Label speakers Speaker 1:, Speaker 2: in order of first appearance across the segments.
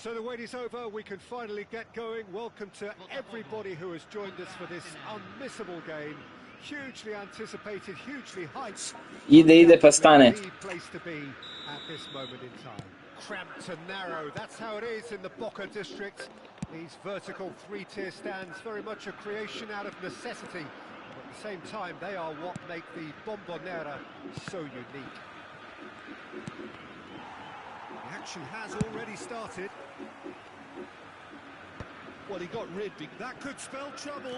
Speaker 1: So the wait is over, we can finally get going. Welcome to everybody who has joined us for this unmissable game. Hugely anticipated, hugely hyped.
Speaker 2: Ide pa stane.
Speaker 1: The place to be at this moment in time. Cramped and narrow, that's how it is in the Boca district. These vertical three-tier stands, very much a creation out of necessity. But at the same time, they are what make the Bombonera so unique. The action has already started. Well, he got rid. That could spell trouble.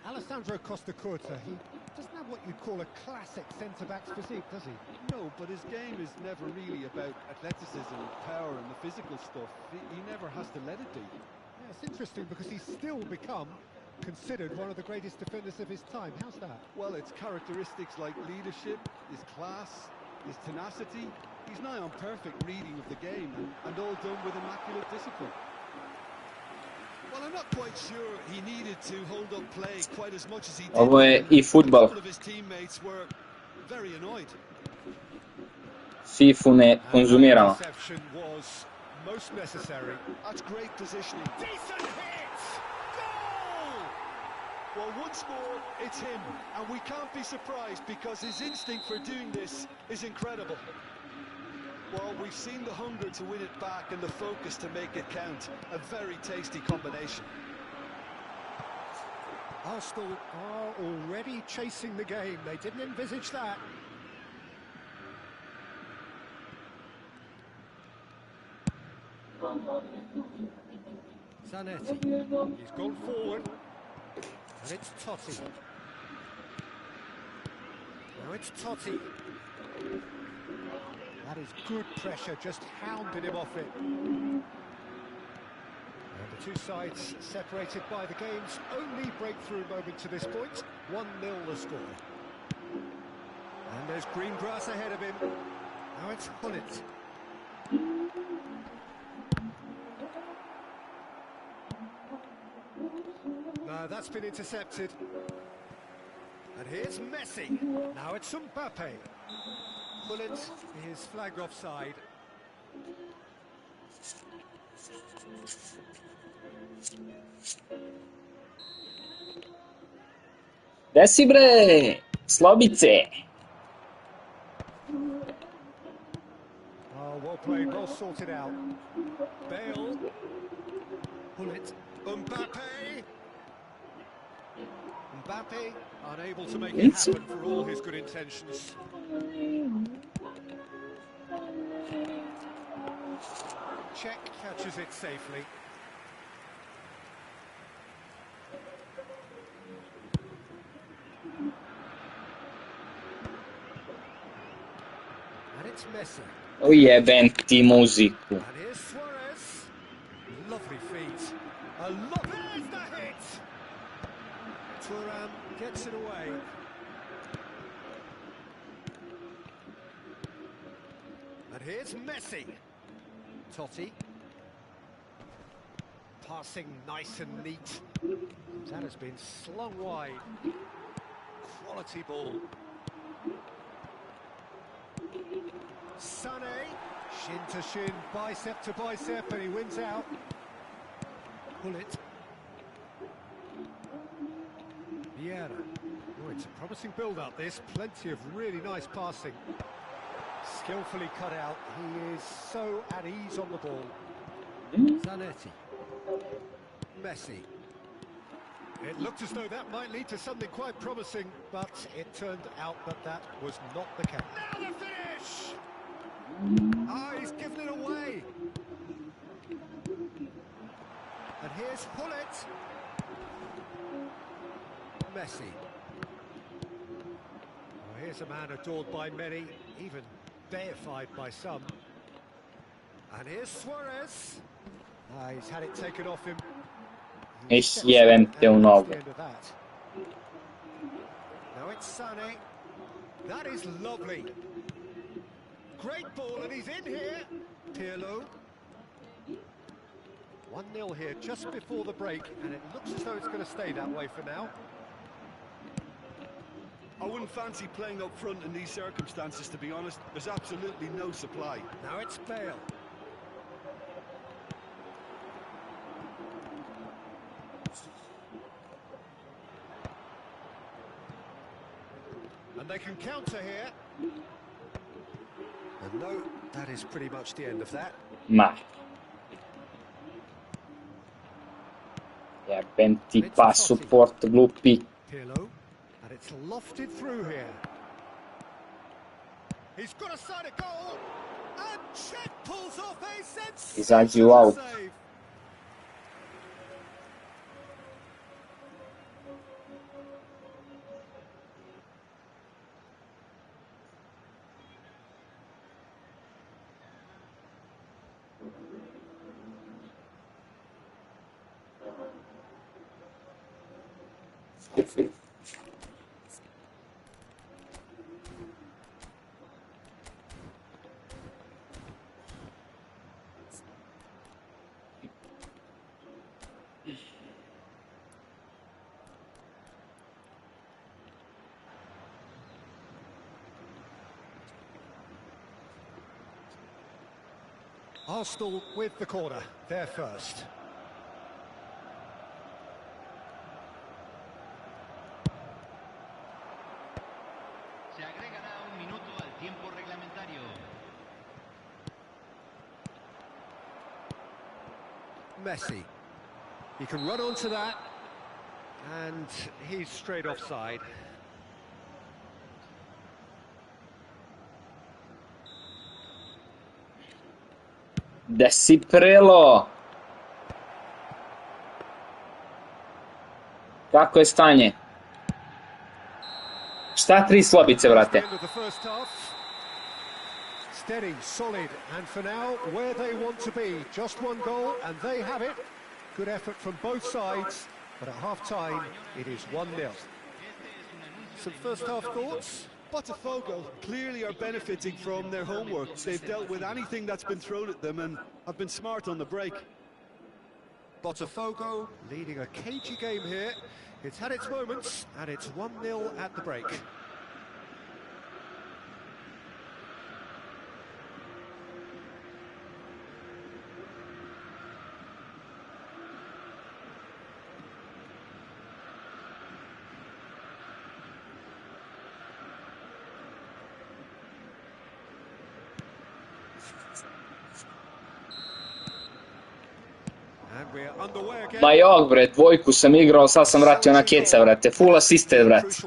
Speaker 1: Alessandro Costacurta, he doesn't have what you'd call a classic centre-back's physique, does he?
Speaker 3: No, but his game is never really about athleticism, power and the physical stuff. He never has to let it be.
Speaker 1: Yeah, it's interesting because he's still become considered one of the greatest defenders of his time. How's that?
Speaker 3: Well, it's characteristics like leadership, his class, his tenacity. He's nigh on perfect reading of the game and all done with immaculate discipline.
Speaker 4: Well, I'm not quite sure he needed to hold up play quite as much as he did.
Speaker 2: Ovo je i fudbal.
Speaker 4: A couple of his teammates were very annoyed.
Speaker 2: Fifu ne konzumiramo.
Speaker 1: Was most necessary.
Speaker 4: That's great positioning. Decent hit! Goal! Well, once more, it's him, and we can't be surprised because his instinct for doing this is incredible. Well, we've seen the hunger to win it back and the focus to make it count. A very tasty combination.
Speaker 1: Arsenal are already chasing the game. They didn't envisage that. Zanetti. He's gone forward. And it's Totti. Now it's Totti. That is good pressure, just hounded him off it. And the two sides separated by the game's only breakthrough moment to this point. 1-0 the score. And there's green grass ahead of him. Now it's Hullet. No, that's been intercepted. And here's Messi. Now it's Mbappe. Bullet is flagged offside.
Speaker 2: Desi bre, Slobice.
Speaker 1: Oh, well played, well sorted out. Bale. Bullet. Mbappe. Mbappe unable to make it happen for all his good intentions. Czech catches it safely. And it's Messi.
Speaker 2: Oh yeah, venti music.
Speaker 1: And here's Suarez. Lovely feet. There's the hit. Thuram gets it away. And here's Messi. Totti. Passing nice and neat. That has been slung wide. Quality ball. Sané. Shin to shin, bicep to bicep, and he wins out. Bullet. Vieira. Oh, it's a promising build-up, this. Plenty of really nice passing. Skillfully cut out. He is so at ease on the ball. Zanetti. Messi. It looked as though that might lead to something quite promising, but it turned out that that was not the case. Now the finish! Ah, he's given it away. And here's Hullet. Messi. Oh, here's a man adored by many, even deified by some. And here's Suarez. Ah, he's had it taken off him.
Speaker 2: Ești evente un nou.
Speaker 1: Now it's Sané. That is lovely. Great ball, and he's in here. Pirlo. 1-0 here, just before the break, and it looks as though it's going to stay that way for now.
Speaker 3: I wouldn't fancy playing up front in these circumstances, to be honest. There's absolutely no supply.
Speaker 1: Now it's Bale. And they can counter here. And no, that is pretty much the end of that.
Speaker 2: Ma. Jebem ti pa support glupi.
Speaker 1: Pirlo, and it's lofted through here. He's got a side of goal, and Chet pulls off a
Speaker 2: Izađi u out.
Speaker 1: save. Arsenal with the corner, they're first.
Speaker 5: Se agregará un minuto al tiempo reglamentario.
Speaker 1: Messi. He can run onto that, and he's straight offside.
Speaker 2: Da si prelo. Kako je stanje? Šta 3 slobice, brate?
Speaker 1: Steady, solid, and for now, where they want to be. Just one goal, and they have it. Good effort from both sides, but at half-time, it is 1-0. Some first-half thoughts?
Speaker 3: Botafogo clearly are benefiting from their homework. They've dealt with anything that's been thrown at them and have been smart on the break.
Speaker 1: Botafogo leading a cagey game here. It's had its moments, and it's 1-0 at the break.
Speaker 2: Ma jok, bre, dvojku sam igrao, sad sam vratio na keca, brate. Full assisted, brate.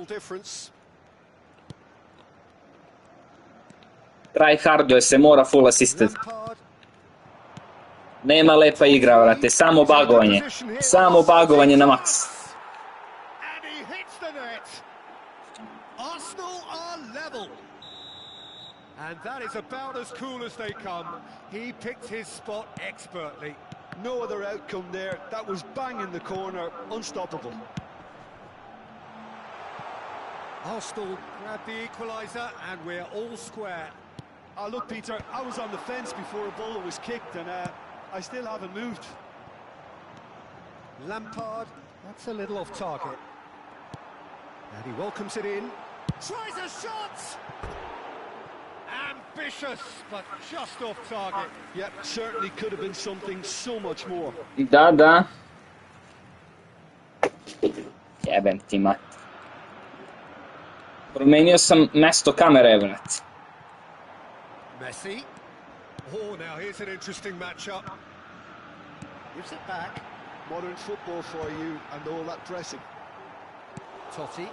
Speaker 2: Try harduje se, mora full assisted. Nema lepa igra, brate. Samo bagovanje. Samo bagovanje na maks.
Speaker 1: And that is about as cool as they come. He picked his spot expertly.
Speaker 3: No other outcome there. That was bang in the corner, unstoppable.
Speaker 1: Arsenal grab the equaliser, and we're all square.
Speaker 3: Look, Peter, I was on the fence before a ball was kicked, and I still haven't moved.
Speaker 1: Lampard, that's a little off target. And he welcomes it in. Tries a shot! Ambitious, but just off target.
Speaker 3: Yep, certainly could have been something so much more.
Speaker 2: Da, da. Jebem ti mat. Promenio sam mesto kamere, brate.
Speaker 1: Messi. Oh, now here's an interesting matchup. Gives it back.
Speaker 3: Modern football for you and all that pressing.
Speaker 1: Totti.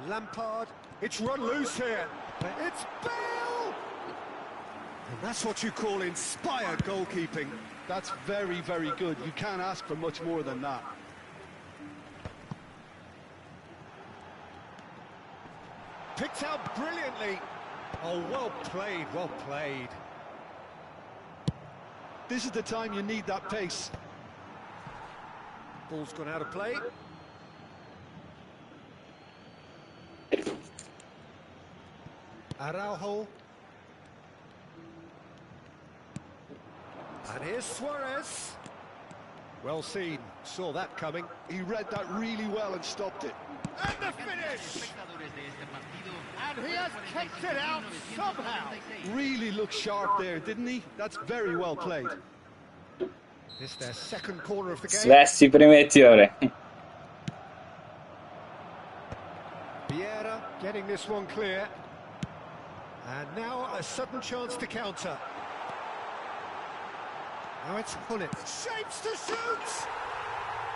Speaker 1: Lampard. It's run loose here. It's Bale! And that's what you call inspired goalkeeping.
Speaker 3: That's very, very good. You can't ask for much more than that.
Speaker 1: Picked out brilliantly. Oh, well played, well played.
Speaker 3: This is the time you need that pace.
Speaker 1: Ball's gone out of play. Araujo. And here's Suarez. Well seen, saw that coming.
Speaker 3: He read that really well and stopped it.
Speaker 1: And the finish! And he has kept it out somehow.
Speaker 3: Really looked sharp there, didn't he? That's very well played.
Speaker 1: It's their second corner of the game.
Speaker 2: Sve si primetio, re.
Speaker 1: Vieira getting this one clear. And now a sudden chance to counter. Now it's Hunnit. Shapes to shoot!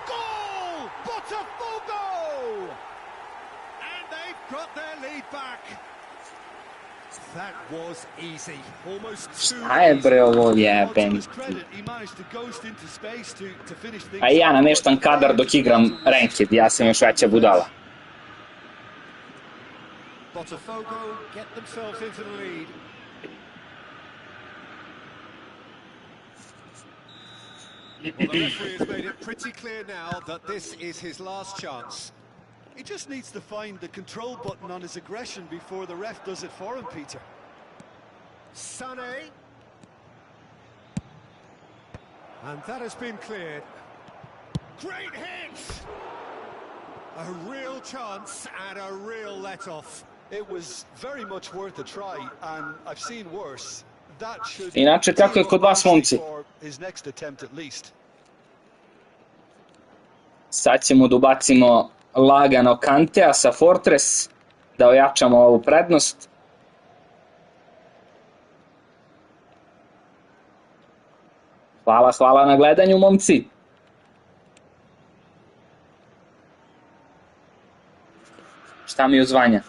Speaker 1: Goal! Botafogo! And they've got their lead back. That was easy. Almost too
Speaker 2: Šta je bre ovo
Speaker 3: Well, to
Speaker 2: jeben?
Speaker 3: his credit, he managed to ghost into space to finish things.
Speaker 2: A ja nameštam kadar dok igram ranked, ja sam još veća budala.
Speaker 1: Botafogo get themselves into the lead. Well, the referee has made it pretty clear now that this is his last chance.
Speaker 3: He just needs to find the control button on his aggression before the ref does it for him, Peter.
Speaker 1: Sané. And that has been cleared. Great hit! A real chance and a real let-off.
Speaker 3: It was very much worth a try, and I've seen worse. That should
Speaker 2: Inače, kako je kod vas, momci?
Speaker 3: for his next attempt at least.
Speaker 2: Sad ćemo da ubacimo lagano Kantea sa Fortress, da ojačamo ovu prednost. Hvala na gledanju, momci. Šta mi uzvanja?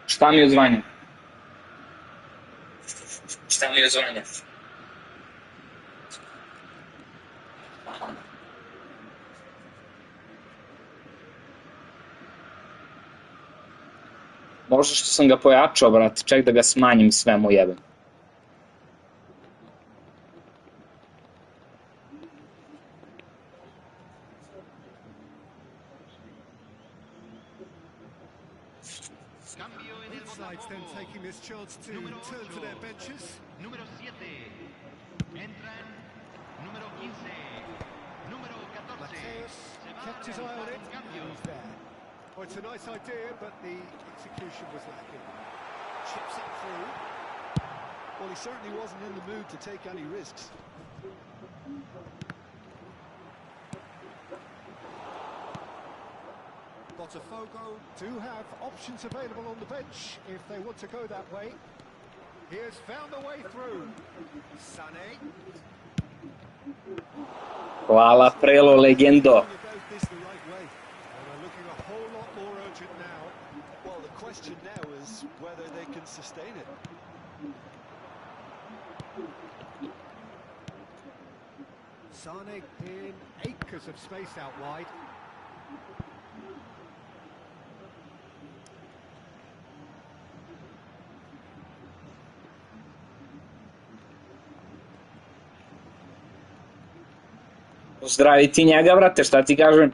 Speaker 2: Šta mi uzvanja? Šta mi uzvanja? Možda što sam ga pojačao, brate, ček da ga smanjim sve mu jebem.
Speaker 1: Sides then taking this chance to turn to their benches.
Speaker 5: Número 7. Entran. Número 15. Número 14.
Speaker 1: Mateus kept his eye on it. He's there. Well, it's a nice idea, but the execution was lacking. Chips it through.
Speaker 3: Well, he certainly wasn't in the mood to take any risks.
Speaker 1: Botafogo do have options available on the bench if they want to go that way. He has found the way through. Sané.
Speaker 2: Hvala, Prelo, legendo.
Speaker 3: About this the right way.
Speaker 1: And they're looking a whole lot more urgent now.
Speaker 3: Well, the question now is whether they can sustain it.
Speaker 1: Sané in acres of space out wide.
Speaker 2: Pozdravi ti njega, brate, šta ti kažem?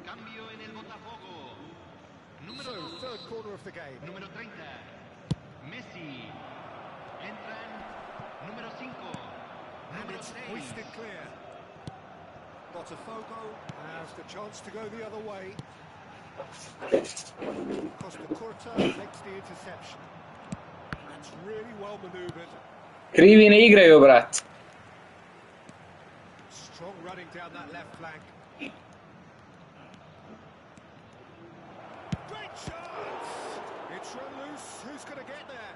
Speaker 5: Cambio en el Botafogo. Número
Speaker 1: So,
Speaker 5: 2.
Speaker 1: third corner of the game.
Speaker 5: Número 30. Messi. Entran. Número 5.
Speaker 1: And
Speaker 5: Número
Speaker 1: it's
Speaker 5: 6.
Speaker 1: hoisted clear. Botafogo has the chance to go the other way. Costa Curta makes the interception. That's really well manoeuvred.
Speaker 2: Krivi ne igraju, brat.
Speaker 1: Strong running down that left flank. Great chance! It's run loose. Who's going to get there?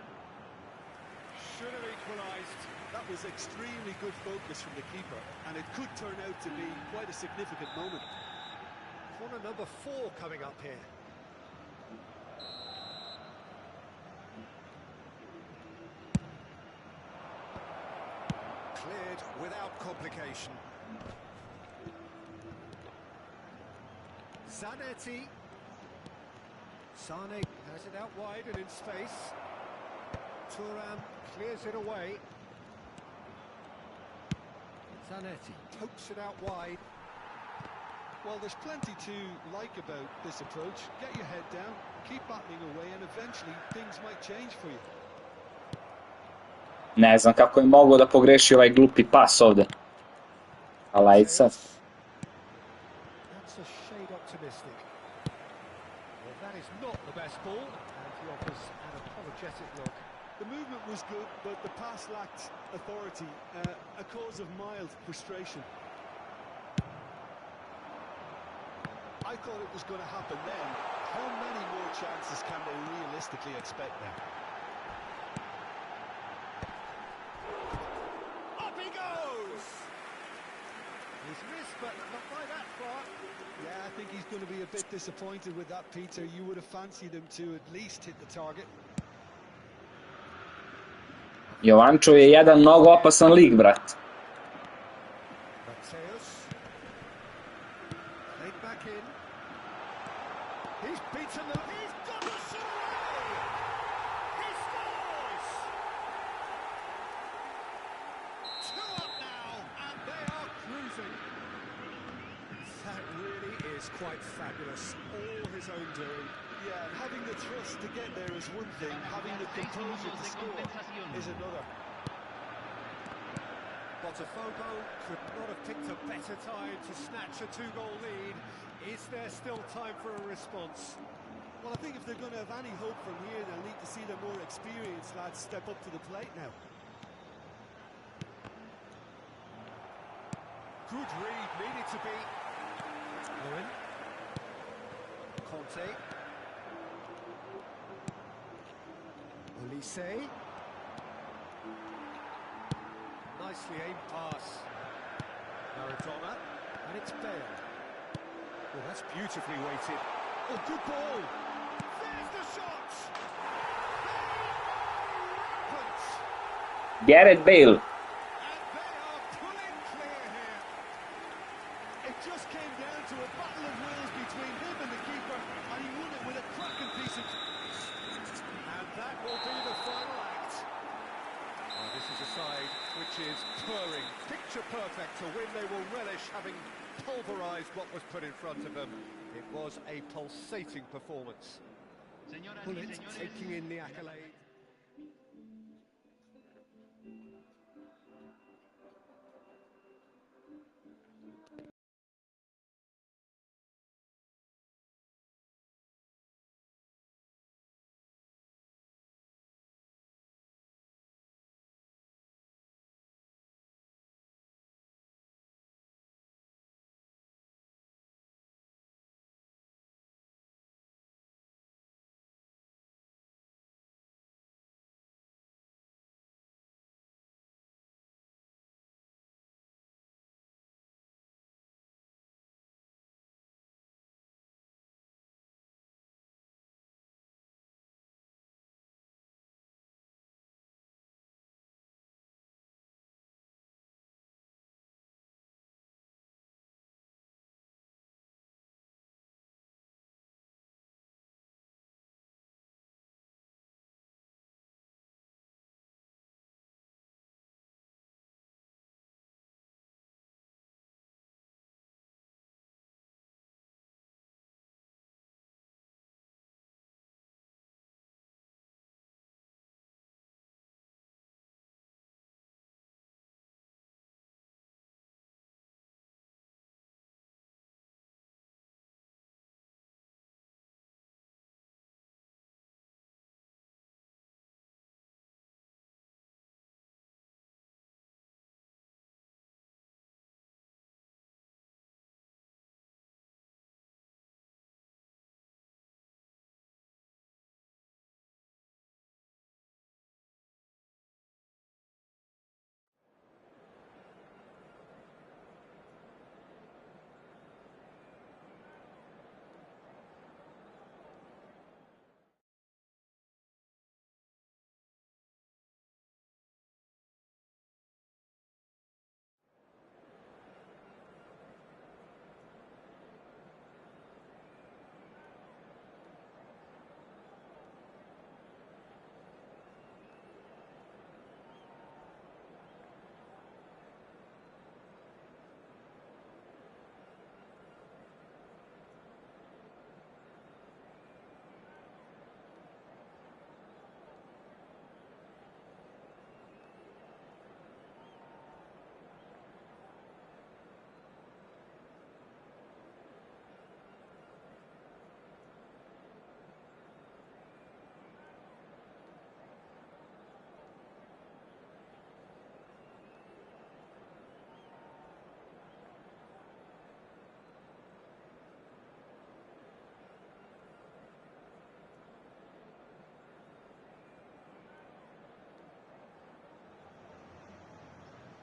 Speaker 1: Should have equalised.
Speaker 3: That was extremely good focus from the keeper, and it could turn out to be quite a significant moment.
Speaker 1: Corner number 4 coming up here. Cleared without complication. Zanetti. Sané has it out wide and in space. Thuram clears it away. Zanetti pokes it out wide.
Speaker 3: Well, there's plenty to like about this approach. Get your head down, keep battling away, and eventually things might change for you.
Speaker 2: Ne znam kako je mogo da pogreši ovaj glupi pas ovde. A lajca.
Speaker 1: That's a shade optimistic. Well, that is not the best ball, and he offers an apologetic look.
Speaker 3: The movement was good, but the pass lacked authority, a cause of mild frustration. I thought it was going to happen then. How many more chances can they realistically expect now?
Speaker 1: Up he goes! He's missed, but not by that far.
Speaker 3: Yeah, I think he's going to be a bit disappointed with that, Peter. You would have fancied him to at least hit the target.
Speaker 2: Jovančov je jedan mnogo opasan lik, brat.
Speaker 1: Mateus. Played back in. He's beaten them. He's got the away! He scores! 2 up now, and they are cruising. That really is quite fabulous. All his own doing.
Speaker 3: Yeah, and having the trust to get there is one thing, having the composure to score is another.
Speaker 1: Botafogo could not have picked a better time to snatch a 2-goal lead. Is there still time for a response?
Speaker 3: Well, I think if they're going to have any hope from here, they'll need to see the more experienced lads step up to the plate now.
Speaker 1: Good read, needed to be. Lewin. Conte. Olise. Nicely aimed pass. Maradona. And it's Bale. Well, that's beautifully weighted. Oh, good ball. There's the shot. Rampant.
Speaker 2: Gareth Bale.
Speaker 1: And they are pulling clear here.
Speaker 3: It just came down to a battle of wills between him and the keeper, and he won it with a cracking piece of...
Speaker 1: And that will be the final act. This is a side which is purring, picture perfect to win. They will relish having pulverised what was put in front of them. It was a pulsating performance. Bullet taking in the accolade.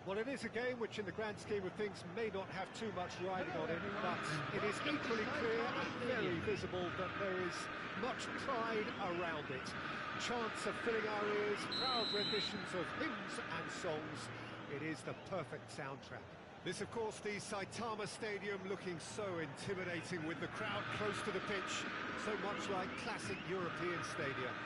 Speaker 1: Well, it is a game which in the grand scheme of things may not have too much riding on it, but it is equally clear and very visible that there is much pride around it. Chants are filling our ears, proud renditions of hymns and songs. It is the perfect soundtrack. This, of course, the Saitama Stadium looking so intimidating with the crowd close to the pitch, so much like classic European stadia.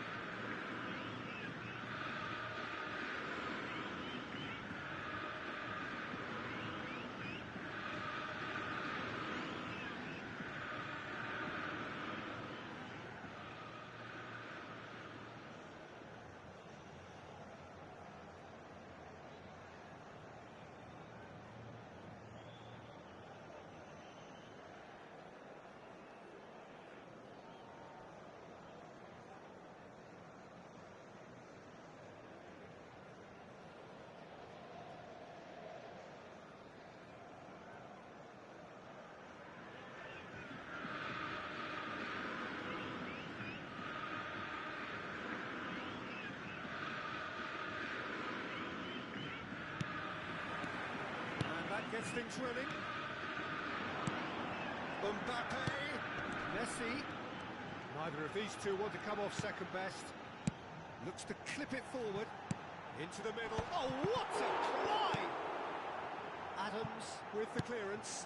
Speaker 1: Gets things running. Mbappe. Messi. Neither of these two want to come off second best. Looks to clip it forward. Into the middle. Oh, what a try! Adams with the clearance.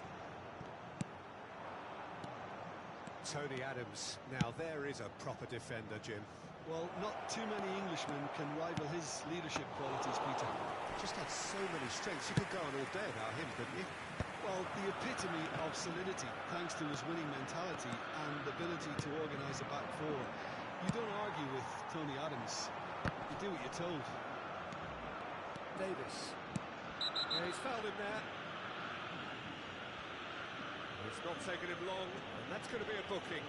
Speaker 1: Tony Adams. Now there is a proper defender, Jim.
Speaker 3: Well, not too many Englishmen can rival his leadership qualities, Peter.
Speaker 1: Just had so many strengths. You could go on all day about him, couldn't you?
Speaker 3: Well, the epitome of solidity, thanks to his winning mentality and ability to organise a back four. You don't argue with Tony Adams. You do what you're told.
Speaker 1: Davis. Yeah, he's fouled him there. It's not taken him long, and that's going to be a booking.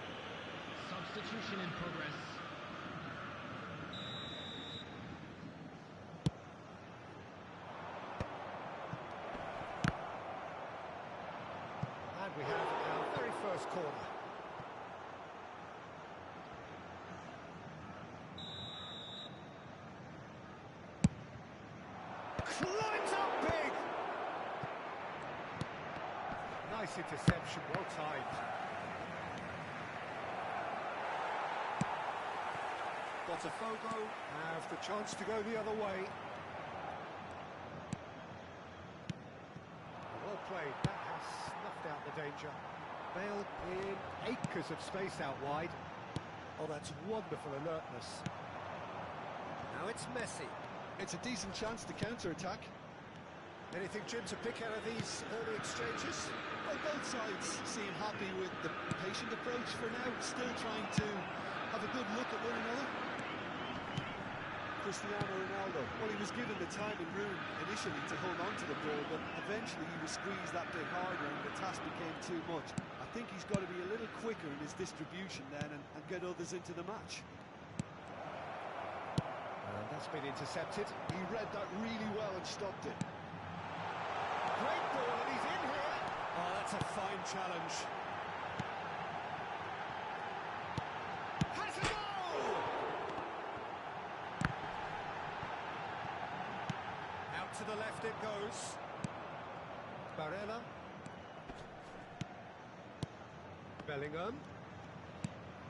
Speaker 5: Substitution in progress.
Speaker 1: And we have our very first corner. Climbs up big! Nice interception, well timed. Botafogo have the chance to go the other way. Well played, that has snuffed out the danger. Bale in acres of space out wide. Oh, that's wonderful alertness. Now it's Messi.
Speaker 3: It's a decent chance to counter-attack.
Speaker 1: Anything, Jim, to pick out of these early exchanges?
Speaker 3: Well, both sides seem happy with the patient approach for now, still trying to have a good look at one another.
Speaker 1: Cristiano Ronaldo.
Speaker 3: Well, he was given the time and room initially to hold on to the ball, but eventually he was squeezed that bit harder and the task became too much. I think he's got to be a little quicker in his distribution then and get others into the match.
Speaker 1: And that's been intercepted.
Speaker 3: He read that really well and stopped it.
Speaker 1: Great ball, and he's in here. Oh, that's a fine challenge. Has a goal! Out to the left it goes. Barella. Bellingham.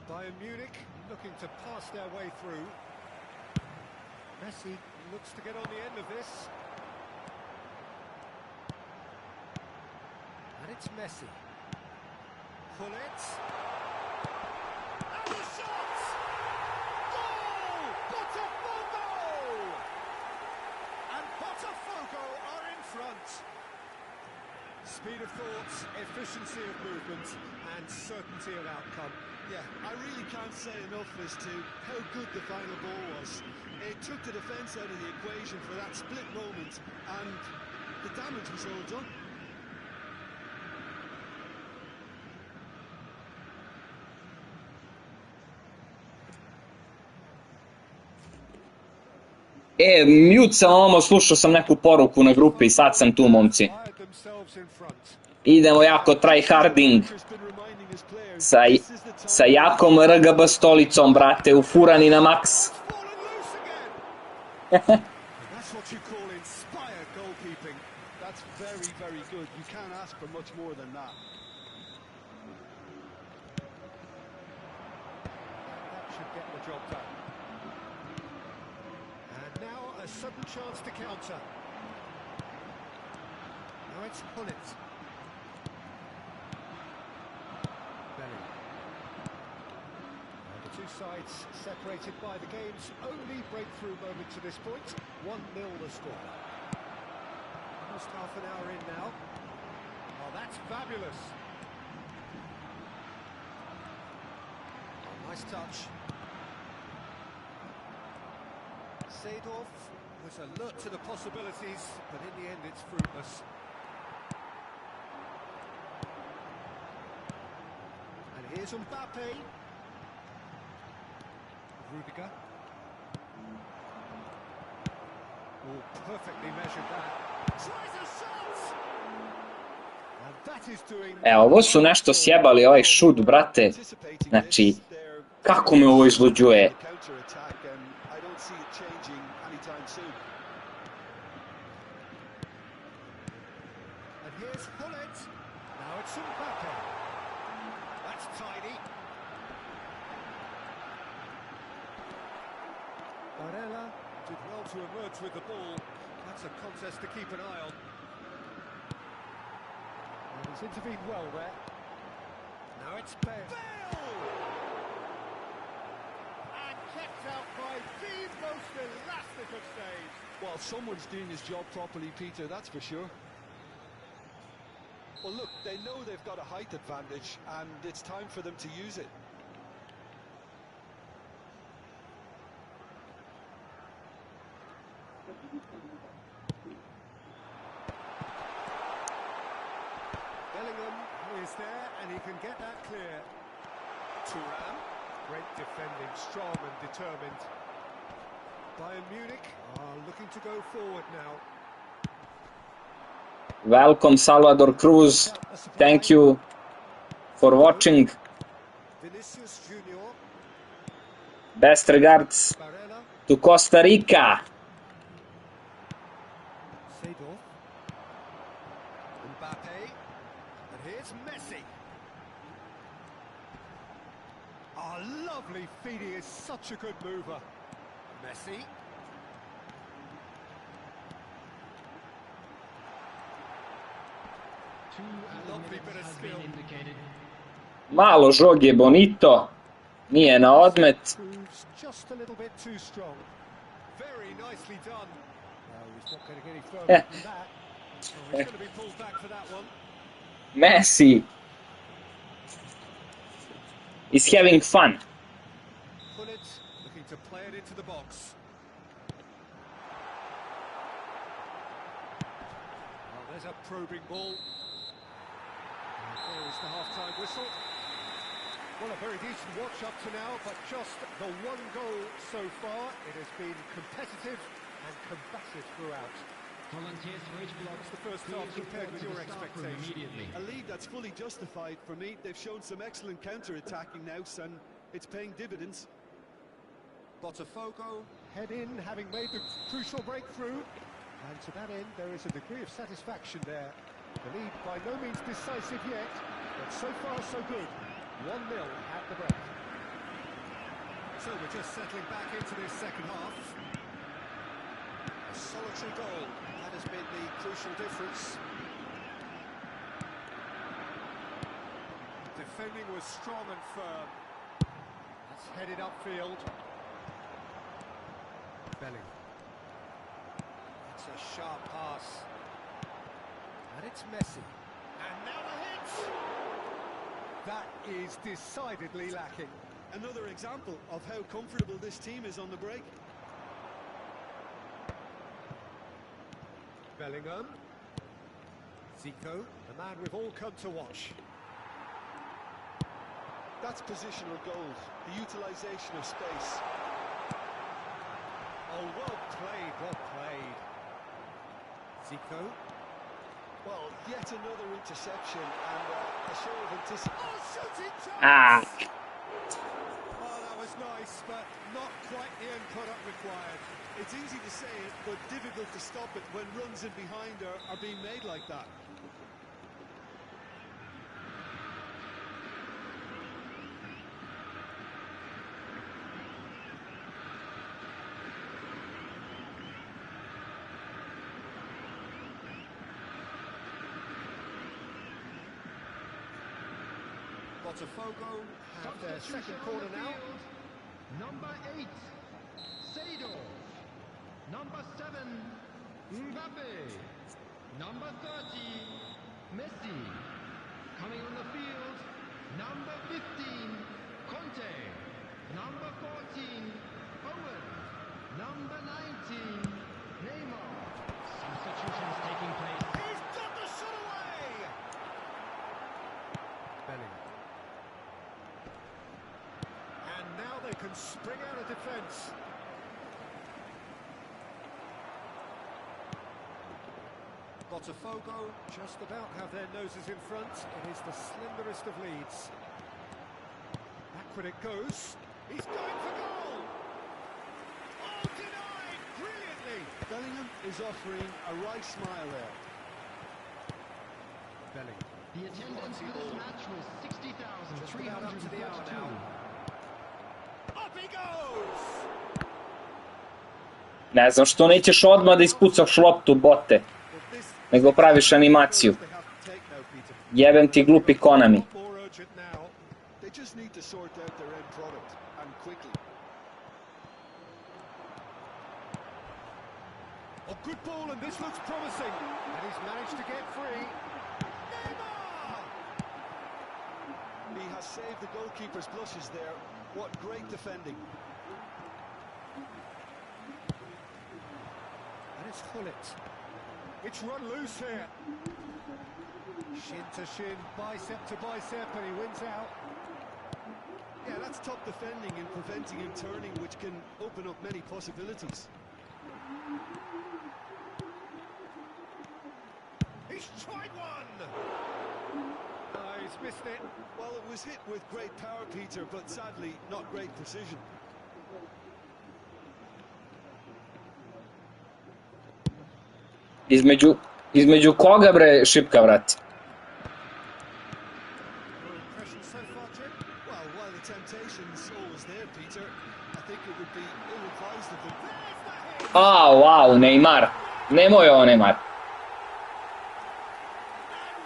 Speaker 1: Bayern Munich looking to pass their way through. Messi looks to get on the end of this. And it's Messi. Pull it. And the shot! Goal! Botafogo! And Botafogo are in front. Speed of thought, efficiency of movement, and certainty of outcome.
Speaker 3: Yeah, I really can't say enough as to how good the final ball was. It took the defence out of the equation for that split moment, and the damage was all done.
Speaker 2: Mute sam ovo, slušao sam neku poruku na grupi i sad sam tu, momci. Idemo jako tryharding sa jakom RGB stolicom, brate, ufurani na maks.
Speaker 3: That's what you call inspired goalkeeping. That's very, very good. You can't ask for much more than that.
Speaker 1: That should get the job done. And now a sudden chance to counter. Now it's Hullet. Belly. And the two sides separated by the game's only breakthrough moment to this point. 1-0 the score. Almost half an hour in now. Oh, that's fabulous. Oh, nice touch. Seedorf was alert to the possibilities, but in the end it's fruitless. And here's Mbappe. Rudiger. Oh, perfectly measured that. Tries a shot! And that is doing...
Speaker 2: Ovo su nešto sjebali ovaj šut, brate. Znači, kako me ovo izluđuje.
Speaker 1: And here's Hullet. Now it's Mbappe. That's tidy. Barella did well to emerge with the ball. That's a contest to keep an eye on. And he's intervened well there. Now it's Bale. And kept out by the most elastic of saves.
Speaker 3: Well, someone's doing his job properly, Peter, that's for sure. Well, look, they know they've got a height advantage, and it's time for them to use it.
Speaker 1: Bellingham is there, and he can get that clear. Thuram, great defending, strong and determined. Bayern Munich are looking to go forward now.
Speaker 2: Welcome, Salvador Cruz. Thank you for watching.
Speaker 1: Vinicius Junior.
Speaker 2: Best regards
Speaker 1: Barella.
Speaker 2: to Costa Rica.
Speaker 1: Seedorf. Mbappe. And here's Messi. Oh, lovely feed. He is such a good mover. Messi. Lovely bit of skill.
Speaker 2: Malo žoge Bonito. Nije na odmet.
Speaker 1: Proves just a little bit too strong. Very nicely done. No, he's not going to get any further than that. Oh, he's going to be pulled back for that one.
Speaker 2: Messi is having fun.
Speaker 1: Hullet looking to play it into the box. Oh, there's a probing ball. And there is the half-time whistle. Well, a very decent watch up to now, but just the one goal so far. It has been competitive and combative throughout.
Speaker 5: Volunteers for each block.
Speaker 1: What's the first half compared with your expectations?
Speaker 3: A lead that's fully justified for me. They've shown some excellent counter-attacking now, and it's paying dividends.
Speaker 1: Botafogo head in, having made the crucial breakthrough. And to that end, there is a degree of satisfaction there. The lead by no means decisive yet, but so far so good. 1-0 at the break. So we're just settling back into this second half. A solitary goal, that has been the crucial difference. Defending was strong and firm. That's headed upfield. Bellingham. It's a sharp pass. And it's Messi. And now the hit! That is decidedly lacking.
Speaker 3: Another example of how comfortable this team is on the break.
Speaker 1: Bellingham. Zico, the man we've all come to watch.
Speaker 3: That's positional gold, the utilisation of space.
Speaker 1: Oh, well played, well played. Zico.
Speaker 3: Well, yet another interception and a show of anticipation.
Speaker 1: Oh, shooting chance!
Speaker 2: Ah,
Speaker 1: Oh, that was nice, but not quite the end product required.
Speaker 3: It's easy to say it, but difficult to stop it when runs in behind are being made like that.
Speaker 1: Botafogo have their second corner now.
Speaker 6: Number 8, Sado. Number 7, Mbappe. Number 30, Messi. Coming on the field, number 15, Conte. Number 14, Owen. Number 19, Neymar. Substitutions taking place.
Speaker 1: He's got the shot away! Bellingham. And now they can spring out of defence. Botafogo just about have their noses in front. It is the slenderest of leads. Backward it goes. He's going for goal! Oh, denied! Brilliantly!
Speaker 3: Bellingham is offering a right smile there.
Speaker 1: Bellingham.
Speaker 6: The attendance for this match was
Speaker 1: Just about up to the hour
Speaker 6: 60,342.
Speaker 1: now. Up he goes!
Speaker 2: Ne znam što nećeš odmah da ispucaš loptu, bote,
Speaker 3: But this
Speaker 2: nego praviš animaciju.
Speaker 3: they have to take now, Peter.
Speaker 2: Jebem ti glupi Konami.
Speaker 1: More urgent now.
Speaker 3: They just need to sort out their end product, and quickly.
Speaker 1: A good ball, and this looks promising. And he's managed to get free. Neymar!
Speaker 3: He has saved the goalkeeper's blushes there. What great defending.
Speaker 1: And it's Hullet. It's run loose here. Shin to shin, bicep to bicep, and he wins out.
Speaker 3: Yeah, that's top defending and preventing him turning, which can open up many possibilities.
Speaker 1: He's tried one! Oh, he's missed it.
Speaker 3: Well, it was hit with great power, Peter, but sadly, not great precision.
Speaker 2: Između koga bre šipka, vrati?
Speaker 1: Your impression so far, Jim?
Speaker 3: Well, while the temptation's always there, Peter, I think it would be ill-advised of them.
Speaker 1: There's the hit!
Speaker 2: Wow, Neymar. Nemoj ovo, Neymar.
Speaker 1: And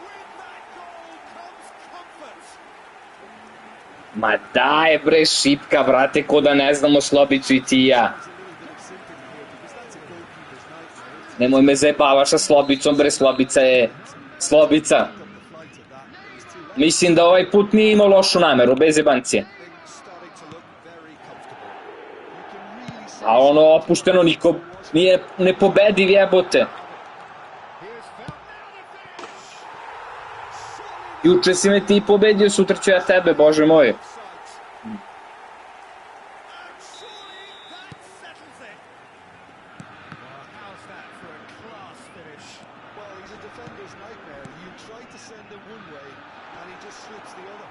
Speaker 1: with that goal comes comfort.
Speaker 2: Ma daj bre šipka, brate, ko da ne znamo Slobicu i ti i ja.
Speaker 3: There's a little bit of sympathy here, because that's a goalkeeper's nightmare.
Speaker 2: Nemoj me zajebavaš sa Slobicom, bre, Slobica je Slobica.
Speaker 3: Up the flight of that, it was too late.
Speaker 2: Mislim da ovaj put nije imao lošu nameru, bez jebancije.
Speaker 3: Things starting to look very comfortable. You can really see
Speaker 2: A ono opušteno, niko nije nepobediv, jebote.
Speaker 1: Here's Fel. Now the finish!
Speaker 2: Juče si me ti pobedio, sutra ću ja tebe, bože moj.
Speaker 1: Offside. And surely that settles it. Well, how's that for a class finish?
Speaker 3: Well, he's a defender's nightmare. You try to send him one way, and he just slips the other.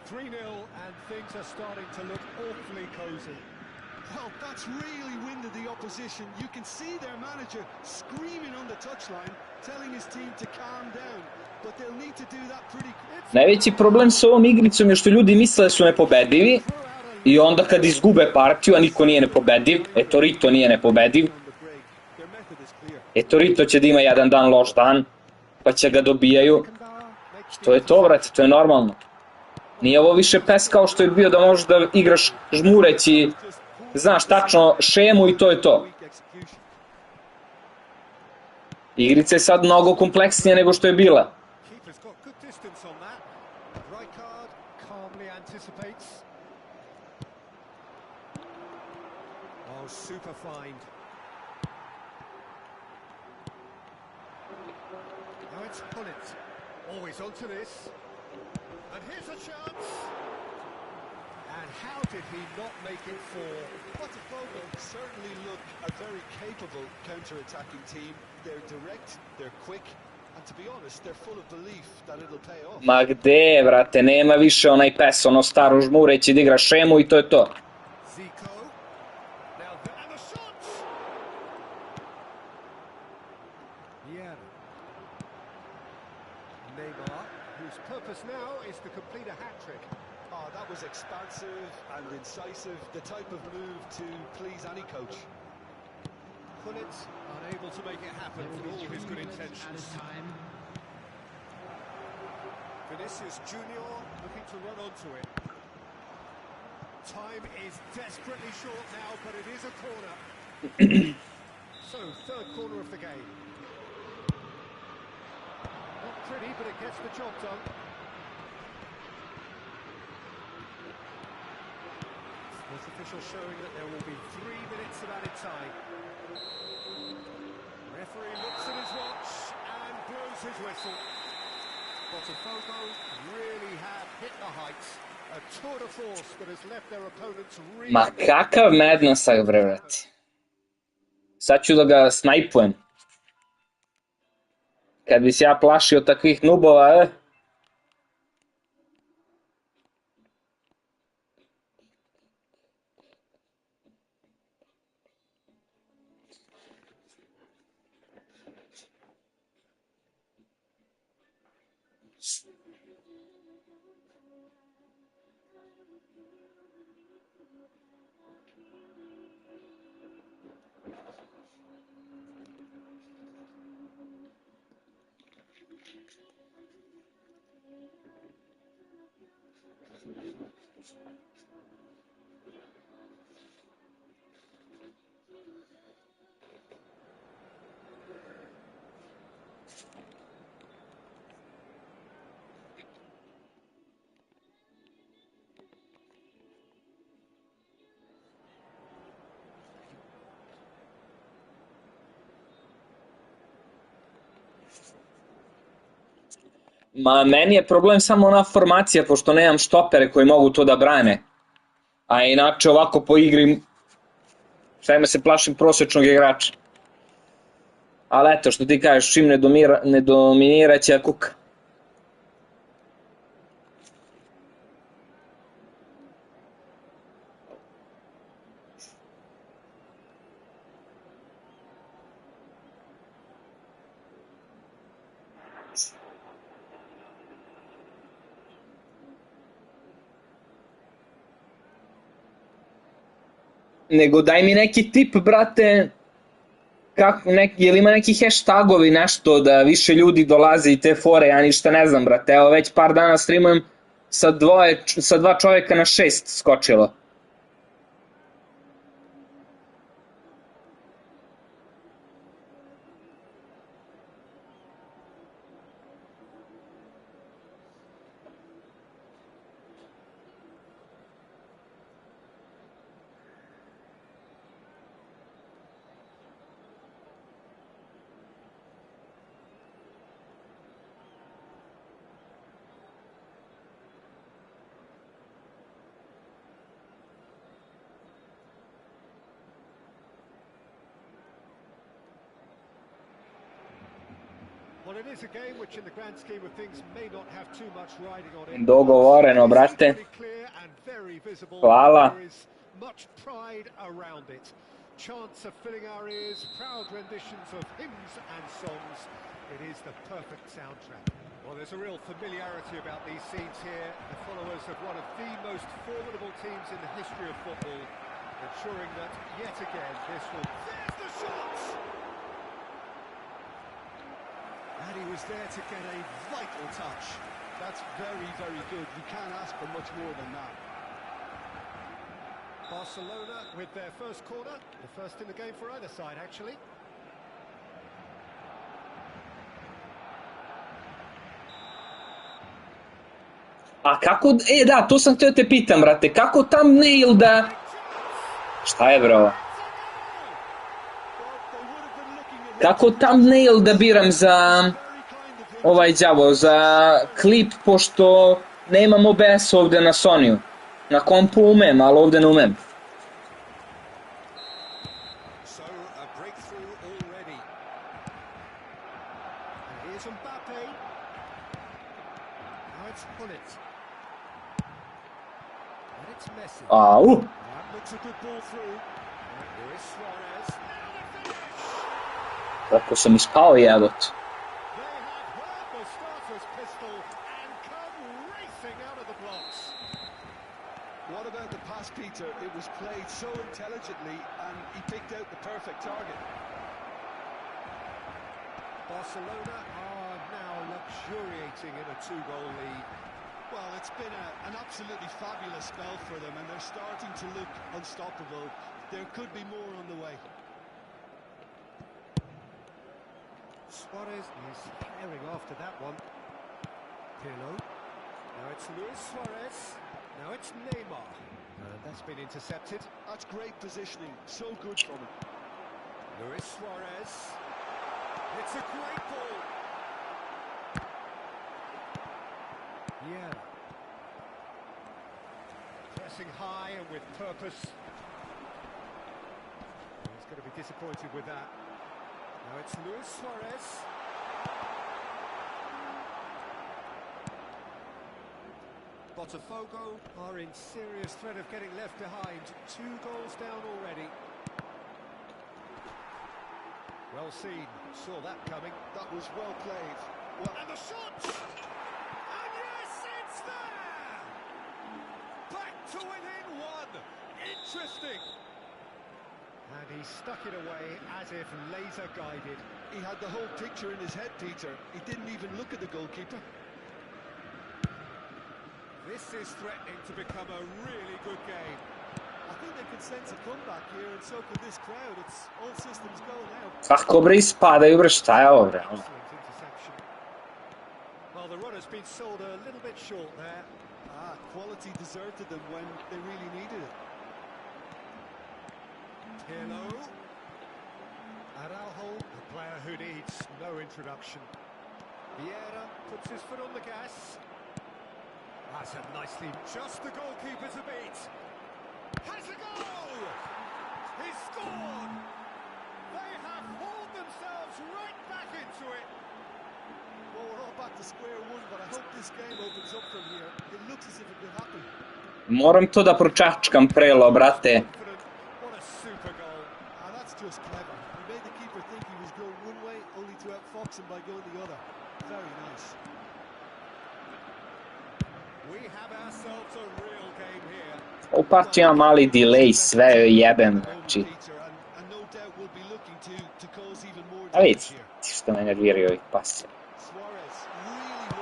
Speaker 1: 3-0, and things are starting to look awfully cosy.
Speaker 3: Well, that's really winded the opposition. You can see their manager screaming on the touchline, telling his team to calm down. But they'll need to do that pretty quick.
Speaker 2: Najveći problem s ovom igricom je što ljudi misle da su nepobedivi i onda kad izgube partiju, a niko nije nepobediv, eto Rito nije nepobediv,
Speaker 3: On the break, their method is clear.
Speaker 2: eto Rito će da ima jedan dan loš dan, pa će ga dobijaju. To je to, brate, to je normalno. Nije ovo više PES kao što je bio da možeš da igraš žmureći, znaš tačno šemu i to je to.
Speaker 3: Weak execution.
Speaker 2: Igrica je sad mnogo kompleksnija nego što je bila.
Speaker 1: Keeper's got good distance on that. Rijkaard calmly anticipates. Oh, super find. Now it's Hullet. Always onto this. And here's a chance. And how did he not make it four?
Speaker 3: Botafogo certainly look a very capable counter-attacking team. They're direct, they're quick, And to be honest, they're full of belief that it'll pay off.
Speaker 2: Ma gde, brate, nema više onaj pes, ono staro žmureći da igra šemu i to je to.
Speaker 1: Zico. Now and the shot. Vieira. Neymar, whose purpose now is to complete a hat-trick.
Speaker 3: Oh, that was expansive and incisive, the type of move to please any coach.
Speaker 1: Pullet unable to make it happen for all his good intentions. Vinicius Junior looking to run onto it. Time is desperately short now, but it is a corner. So, third corner of the game. Not pretty, but it gets the job done. This official showing that there will be 3 minutes of added time. Referee looks at his watch and blows his whistle. Botafogo really have hit the heights. A tour de force that has left their opponents really...
Speaker 2: Ma kakav madnessak, bre, brate. Sad ću da ga snajpujem. Kad bi se ja plašio takvih nubova, ma meni je problem samo ona formacija, pošto nemam štopere koji mogu to da brane. A inače ovako po igri, sve me se plašim prosječnog igrača. Ali eto, što ti kažeš, čim ne dominira će kuka. Nego daj mi neki tip, brate, jel ima neki hashtagovi, nešto, da više ljudi dolaze i te fore, ja ništa ne znam, brate, evo već par dana streamujem sa 2 čovjeka na 6 skočilo.
Speaker 1: Well, it is a game which in the grand scheme of things may not have too much riding on it.
Speaker 2: Dogovoreno, brate. Hvala.
Speaker 1: There is much pride around it. Chants are filling our ears, proud renditions of hymns and songs. It is the perfect soundtrack. Well, there's a real familiarity about these scenes here. The followers of one of the most formidable teams in the history of football, ensuring that yet again this will... There's the shot!
Speaker 3: And he was there to get a vital touch. That's very, very good. You can't ask for much more than that.
Speaker 1: Barcelona with their first corner, the first in the game for either side, actually.
Speaker 2: A kako, da, to sam htio te pitam, brate, kako thumbnail da... Šta je, bro? Kako thumbnail da biram za ovaj đavo, za klip, pošto nemam OBS ovdje na Sonyu. Na kompu umem, ali ovdje ne umem.
Speaker 1: Here's Mbappe. Now it's Hullet. And it's Messi.
Speaker 2: Au!
Speaker 1: That looks a good ball through. Luis Suarez. Now the finish!
Speaker 2: Tako sam ispao jebot.
Speaker 1: They have heard the starter's pistol and come racing out of the blocks.
Speaker 3: What about the pass, Peter? It was played so intelligently and he picked out the perfect target.
Speaker 1: Barcelona are now luxuriating in a 2-goal lead.
Speaker 3: Well, it's been an absolutely fabulous spell for them and they're starting to look unstoppable. There could be more on the way.
Speaker 1: Suarez is herring after that one. Pirlo. Now it's Luis Suarez. Now it's Neymar. And that's been intercepted.
Speaker 3: That's great positioning. So good from him.
Speaker 1: Luis Suarez. It's a great ball. Yeah. Pressing high and with purpose. He's going to be disappointed with that. Now it's Luis Suarez. Botafogo are in serious threat of getting left behind. 2 goals down already. Well seen. Saw that coming.
Speaker 3: That was well played. Well,
Speaker 1: And the shot! And yes, it's there! Back to within 1. Interesting. And he stuck it away as if laser guided.
Speaker 3: he had the whole picture in his head, Peter. He didn't even look at the goalkeeper.
Speaker 1: This is threatening to become a really good game.
Speaker 3: I think they can sense a comeback here, and so can this crowd. It's all systems go now.
Speaker 2: Kako bre ispadaju, bre, šta je ovo, bre?
Speaker 1: Excellent interception. Well, the run has been sold a little bit short there.
Speaker 3: Quality deserted them when they really needed it.
Speaker 1: Pirlo. Araujo, a player who needs no introduction. Vieira puts his foot on the gas. That's a nicely... Just the goalkeeper to beat. Has a goal! He's scored! They have hauled themselves right back into it.
Speaker 3: Well, we're all back to square one, but I hope this game opens up from here. It looks as if it could happen.
Speaker 2: Moram to da pročačkam prelo, brate.
Speaker 1: What a super goal.
Speaker 3: That's just clever. He made the keeper think he was going one way, only to outfox him by going the other. Very nice.
Speaker 1: We have ourselves a real game here.
Speaker 2: Ovu partiju ima mali delay, sve joj jebem, znači.
Speaker 3: And no doubt we'll be looking to cause even more
Speaker 2: A vidi,
Speaker 3: damage here.
Speaker 2: što me nerviraju ovih pasa.
Speaker 3: Suarez really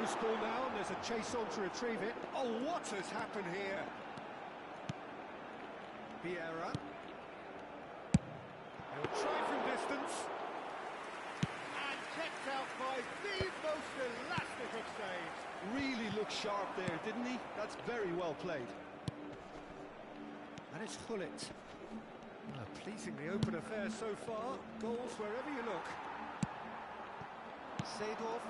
Speaker 1: Loose ball now, and there's a chase on to retrieve it. Oh, what has happened here? Vieira. He'll try from distance. And kept out by the most elastic of saves.
Speaker 3: really looked sharp there, didn't he? That's very well played.
Speaker 1: And it's Hullet. A pleasingly open affair so far. Goals wherever you look. Seedorf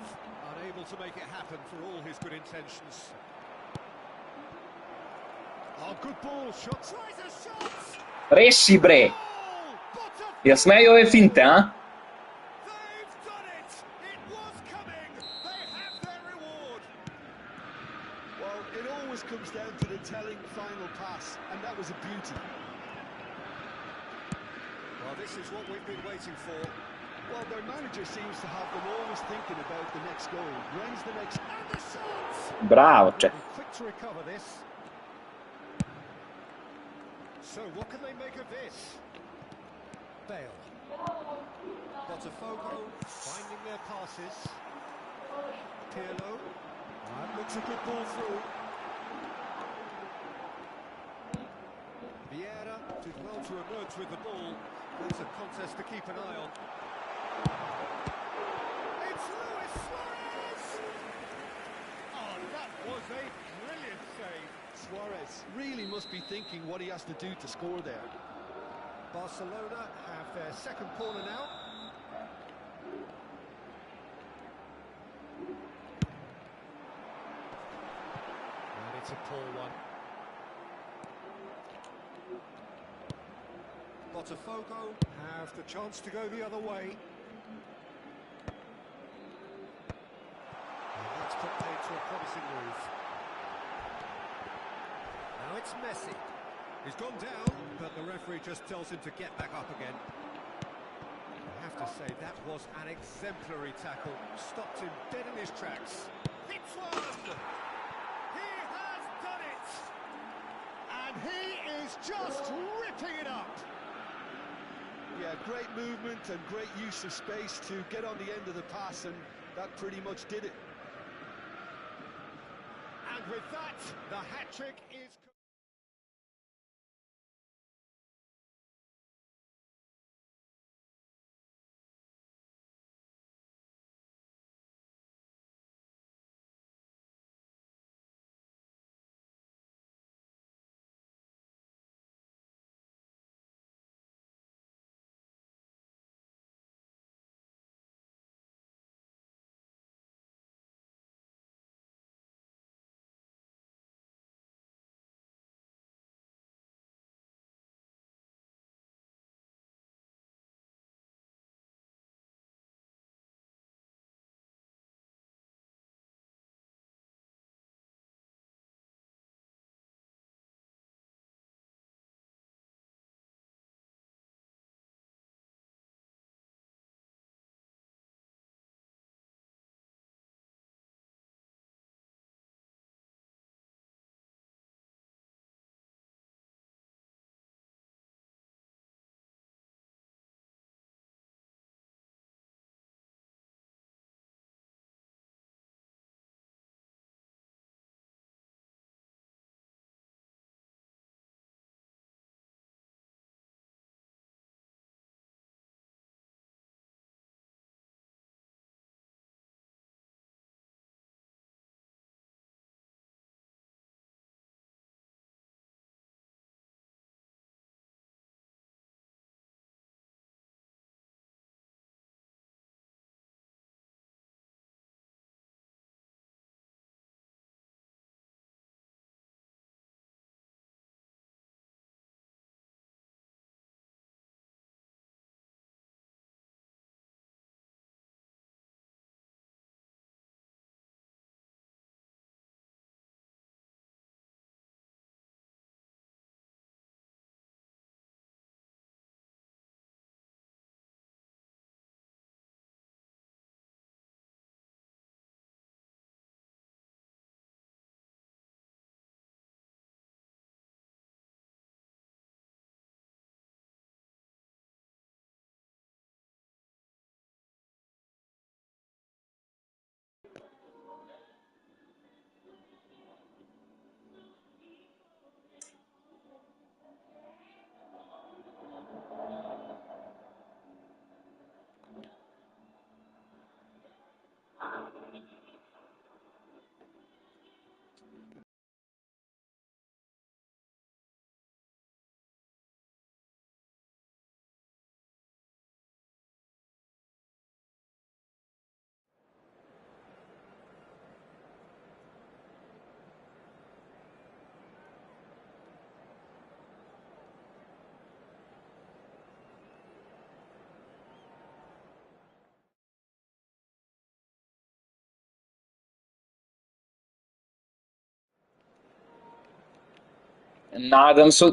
Speaker 1: unable to make it happen for all his good intentions. Oh, good ball. Shot. Tries a shot.
Speaker 2: Reši, bre!
Speaker 1: Goal!
Speaker 2: Jel smeju ove finte, a?
Speaker 1: They've done it! It was coming! They have their reward!
Speaker 3: Well, it always comes down to the telling final pass, and that was a beauty.
Speaker 1: Well, this is what we've been waiting for.
Speaker 3: Well, their manager seems to have them always thinking about the next goal. When's the next...
Speaker 1: And the shots!
Speaker 2: Bravo, če.
Speaker 1: Be quick to recover this. So, what can they make of this? Bale. Botafogo finding their passes. Pirlo. That looks a good ball through. Vieira did well to emerge with the ball. It's a contest to keep an eye on. It's Luis Suarez! Oh, that was a brilliant save.
Speaker 3: Suarez really must be thinking what he has to do to score there.
Speaker 1: Barcelona have their second corner now. And it's a poor one. Botafogo have the chance to go the other way. promising move. Now it's Messi. He's gone down, but the referee just tells him to get back up again. I have to say, that was an exemplary tackle. Stopped him dead in his tracks. Hits one! He has done it! And he is just ripping it up!
Speaker 3: Yeah, great movement and great use of space to get on the end of the pass, and that pretty much did it.
Speaker 1: And with that, the hat-trick is...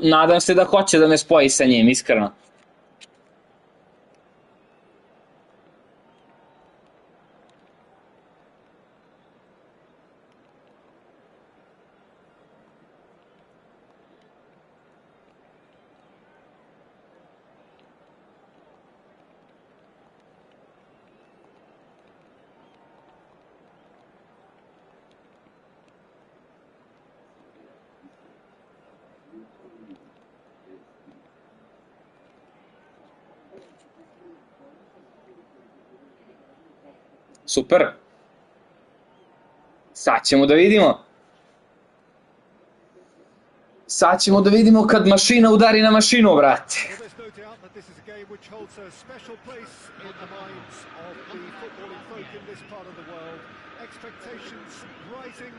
Speaker 2: Nadam se da hoće da me spoji sa njim, iskreno. Super. Sad ćemo da vidimo. Sad ćemo da vidimo kad mašina udari na mašinu, brate.
Speaker 1: Well, there's no doubt that this is a game which holds a special place in the minds of the footballing folk in this part of the world. Expectations rising,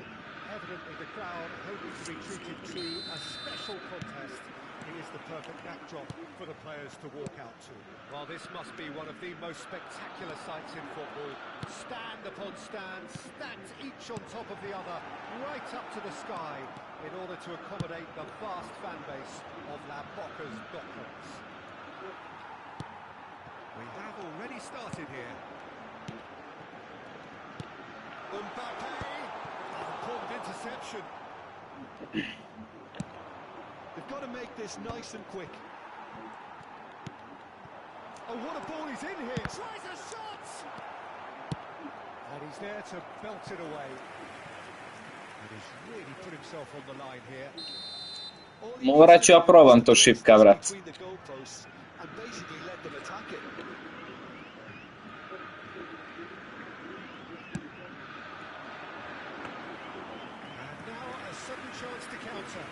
Speaker 1: evidently the crowd hoping to be treated to a special contest. He is the perfect backdrop for the players to walk out to. Well, this must be one of the most spectacular sights in football. Stand upon stand, stacked each on top of the other, right up to the sky, in order to accommodate the vast fan base of La Boca's Docklands. We have already started here. Mbappe! Important interception.
Speaker 3: They've got to make this nice and quick. Oh, what a ball he's in here! Tries a shot!
Speaker 1: And he's there to belt it away. And he's really put himself on the line here.
Speaker 2: Morat ću ja probam to šipka, brat.
Speaker 3: And basically let them attack it.
Speaker 1: And now a sudden chance to counter.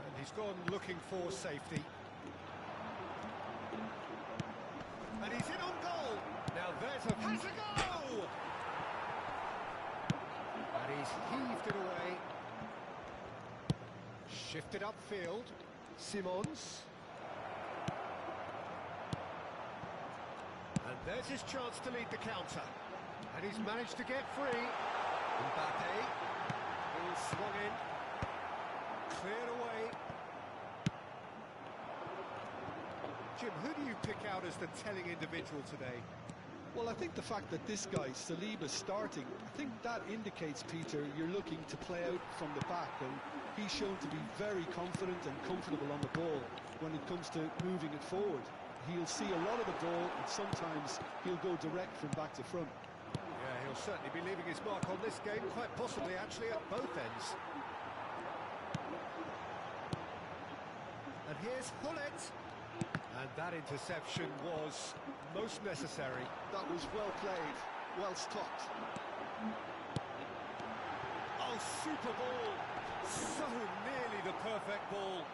Speaker 1: And he's gone looking for safety. And he's in on goal. Now there's a pass to go. And he's heaved it away. Shifted upfield. Simons. And there's his chance to lead the counter. And he's managed to get free. Mbappe. Ball swung in. Cleared away. Jim, who do you pick out as the telling individual today?
Speaker 3: Well, I think the fact that this guy, Saliba's starting, I think that indicates, Peter, you're looking to play out from the back, and he's shown to be very confident and comfortable on the ball when it comes to moving it forward. He'll see a lot of the ball, and sometimes he'll go direct from back to front.
Speaker 1: Yeah, he'll certainly be leaving his mark on this game, quite possibly actually at both ends. And here's Hullet. And that interception was most necessary.
Speaker 3: That was well played, well stopped.
Speaker 1: Oh, super ball! So nearly the perfect ball.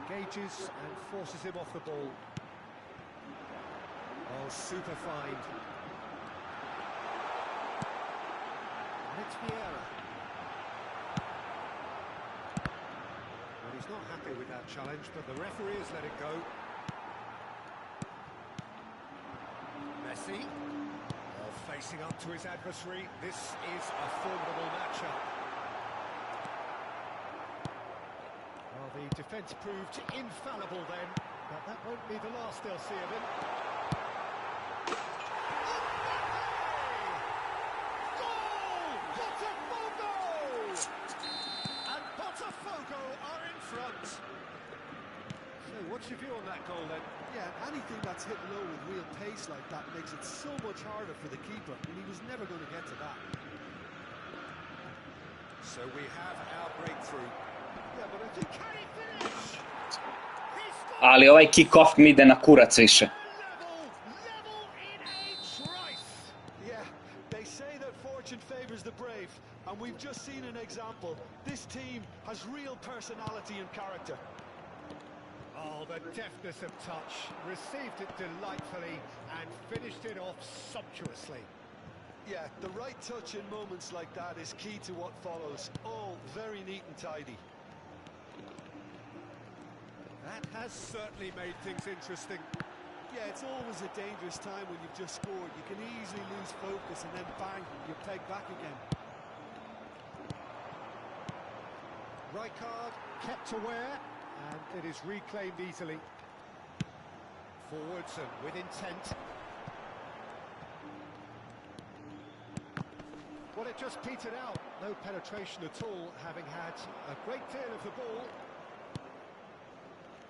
Speaker 1: Engages and forces him off the ball. Oh, super find. It's Vieira. Well, he's not happy with that challenge, but the referee has let it go. Messi. Oh, facing up to his adversary. This is a formidable matchup. Well, the defence proved infallible then, but that won't be the last they'll see of him. What's your view on that goal then?
Speaker 3: Yeah, anything that's hit low with real pace like that makes it so much harder for the keeper, and he was never going to get to that.
Speaker 1: So we have our breakthrough.
Speaker 3: Yeah, but I think can he finish?
Speaker 2: Ali ovaj kick-off mi ide na kurac više.
Speaker 3: Level in a trice. Yeah, they say that fortune favors the brave, and we've just seen an example. This team has real personality and character.
Speaker 1: Oh, the deftness of touch, received it delightfully and finished it off sumptuously.
Speaker 3: Yeah, the right touch in moments like that is key to what follows. All very neat and tidy.
Speaker 1: That has certainly made things interesting.
Speaker 3: Yeah, it's always a dangerous time when you've just scored. You can easily lose focus and then bang, you're pegged back again.
Speaker 1: Rijkaard kept aware. And it is reclaimed easily. Forwards and with intent. Well, it just petered out. No penetration at all, having had a great deal of the ball.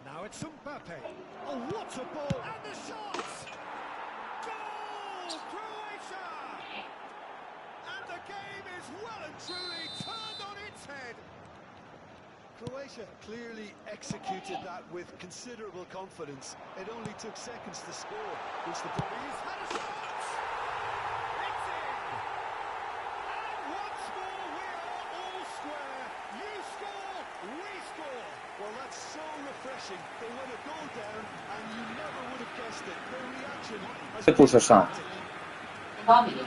Speaker 1: Now it's Mbappe. Oh, what a ball! And the shot! Goal! Croatia! And the game is well and truly turned on its head.
Speaker 3: Croatia clearly executed that with considerable confidence. It only took seconds to score, which the
Speaker 1: He's had a shot! It's in! And once more!
Speaker 3: refreshing. They went a goal down, and you never would have guessed it. Their reaction has
Speaker 2: Se pušaš sam.
Speaker 3: been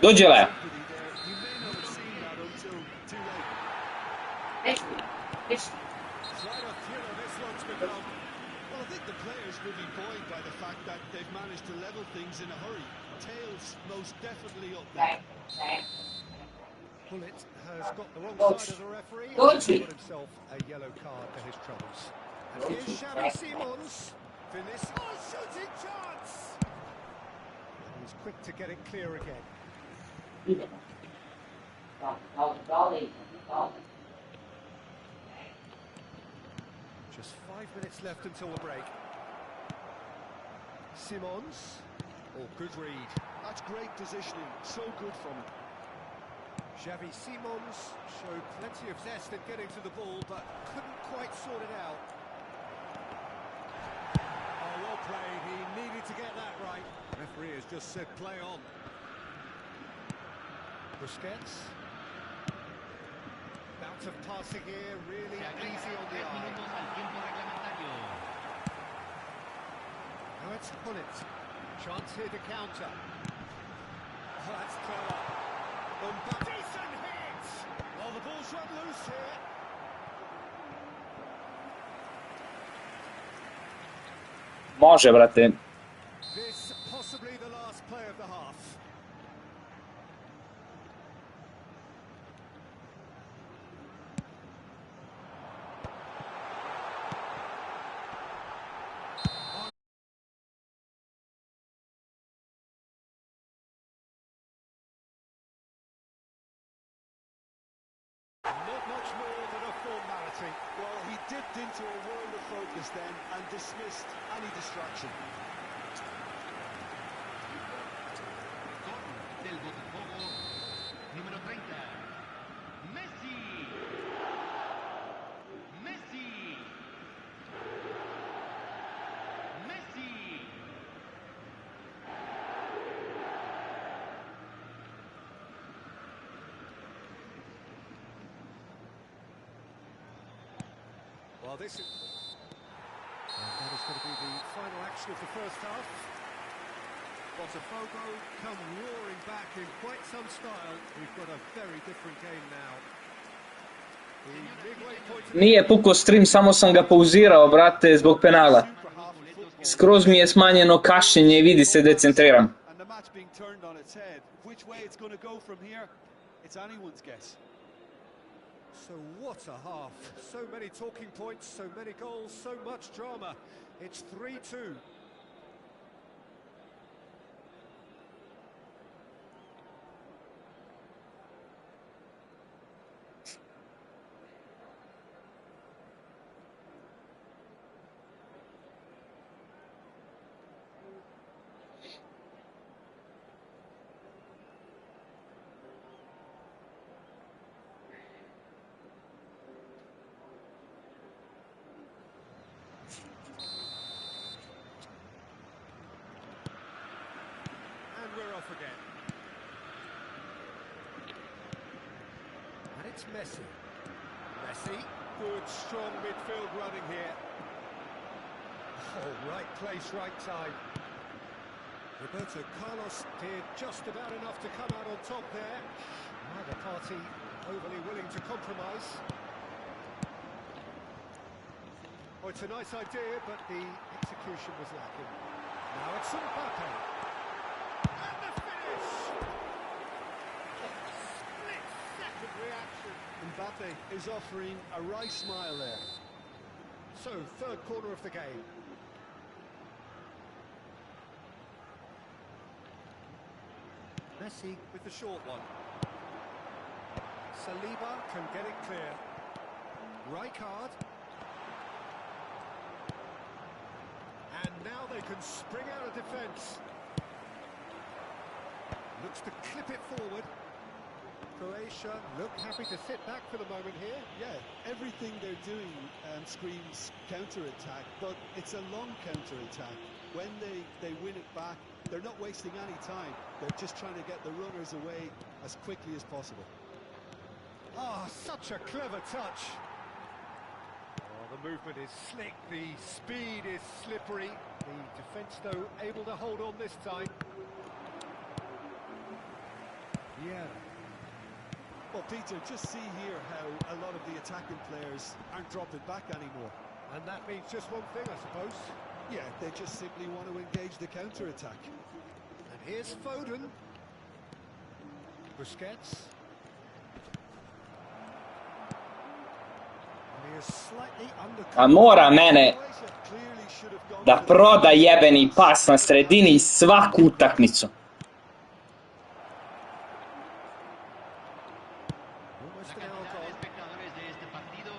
Speaker 2: Dođi le.
Speaker 3: sympathy there. You may not have seen that until too late.
Speaker 1: Quite a thriller this one's become.
Speaker 3: Well, I think the players will be buoyed by the fact that they've managed to level things in a hurry. Tails most definitely up there.
Speaker 1: Bullet has got the wrong side of the referee. He's got himself a yellow card for his troubles. And here's Xavi Simons. Finish. Oh, shooting chance! And he's quick to get it clear again. Just 5 minutes left until the break. Simons. Oh, good read.
Speaker 3: That's great positioning. So good from him.
Speaker 1: Xavi Simons showed plenty of zest in getting to the ball, but couldn't quite sort it out.
Speaker 4: Oh, well played. He needed to get that right. Referee has just said play on.
Speaker 1: Busquets. Bout of passing here, really easy on the eye. Now it's Bullet. Chance here to counter. Oh, that's clever. Decent hit!
Speaker 4: Well, the ball's run loose here.
Speaker 2: Može, brate.
Speaker 1: This possibly the last play of the half. Not much more than a formality.
Speaker 3: Well, he dipped into a world of focus then and dismissed any distraction.
Speaker 5: Del Botafogo, número 30. Messi. Messi. Messi.
Speaker 1: Well, this is... And that is going to be the final action of the first half.
Speaker 4: Botafogo come roaring back in quite some style. We've got a very different game now.
Speaker 1: The midway point of
Speaker 2: Nije pukao stream, samo sam ga pauzirao, brate, zbog penala.
Speaker 3: Super half of football.
Speaker 2: Skroz mi je smanjeno kašnjenje i vidi se decentriram.
Speaker 3: And the match being turned on its head. Which way it's going to go from here, it's anyone's guess.
Speaker 1: So what a half. So many talking points, so many goals, so much drama. It's 3-2. And we're off again. And it's Messi. Messi, good strong midfield running here. Oh, right place, right time. Roberto Carlos did just about enough to come out on top there. Neither party overly willing to compromise. Oh, it's a nice idea, but the execution was lacking. Now it's Mbappe. And the finish! Split-second reaction.
Speaker 3: Mbappe is offering a wry smile there.
Speaker 1: So, third corner of the game. Messi with the short one. Saliba can get it clear. Rijkaard. And now they can spring out of defence. Looks to clip it forward. Croatia look happy to sit back for the moment here.
Speaker 3: Yeah, everything they're doing screams counter-attack, but it's a long counter-attack. When they win it back, they're not wasting any time. They're just trying to get the runners away as quickly as possible.
Speaker 1: Ah, such a clever touch. Oh, the The movement is slick, the speed is slippery. The defence, though, able to hold on this time. Yeah.
Speaker 3: Well, Peter, just see here how a lot of the attacking players aren't dropping back anymore.
Speaker 1: And that means just one thing, I suppose.
Speaker 3: Yeah, they just simply want to engage the counter-attack.
Speaker 1: And here's Foden. Busquets. And he is slightly
Speaker 2: A mora mene da proda jebeni pas na sredini svaku utakmicu.
Speaker 1: almost
Speaker 5: La
Speaker 1: an hour
Speaker 5: cantidad de
Speaker 1: gone.
Speaker 5: espectadores de este partido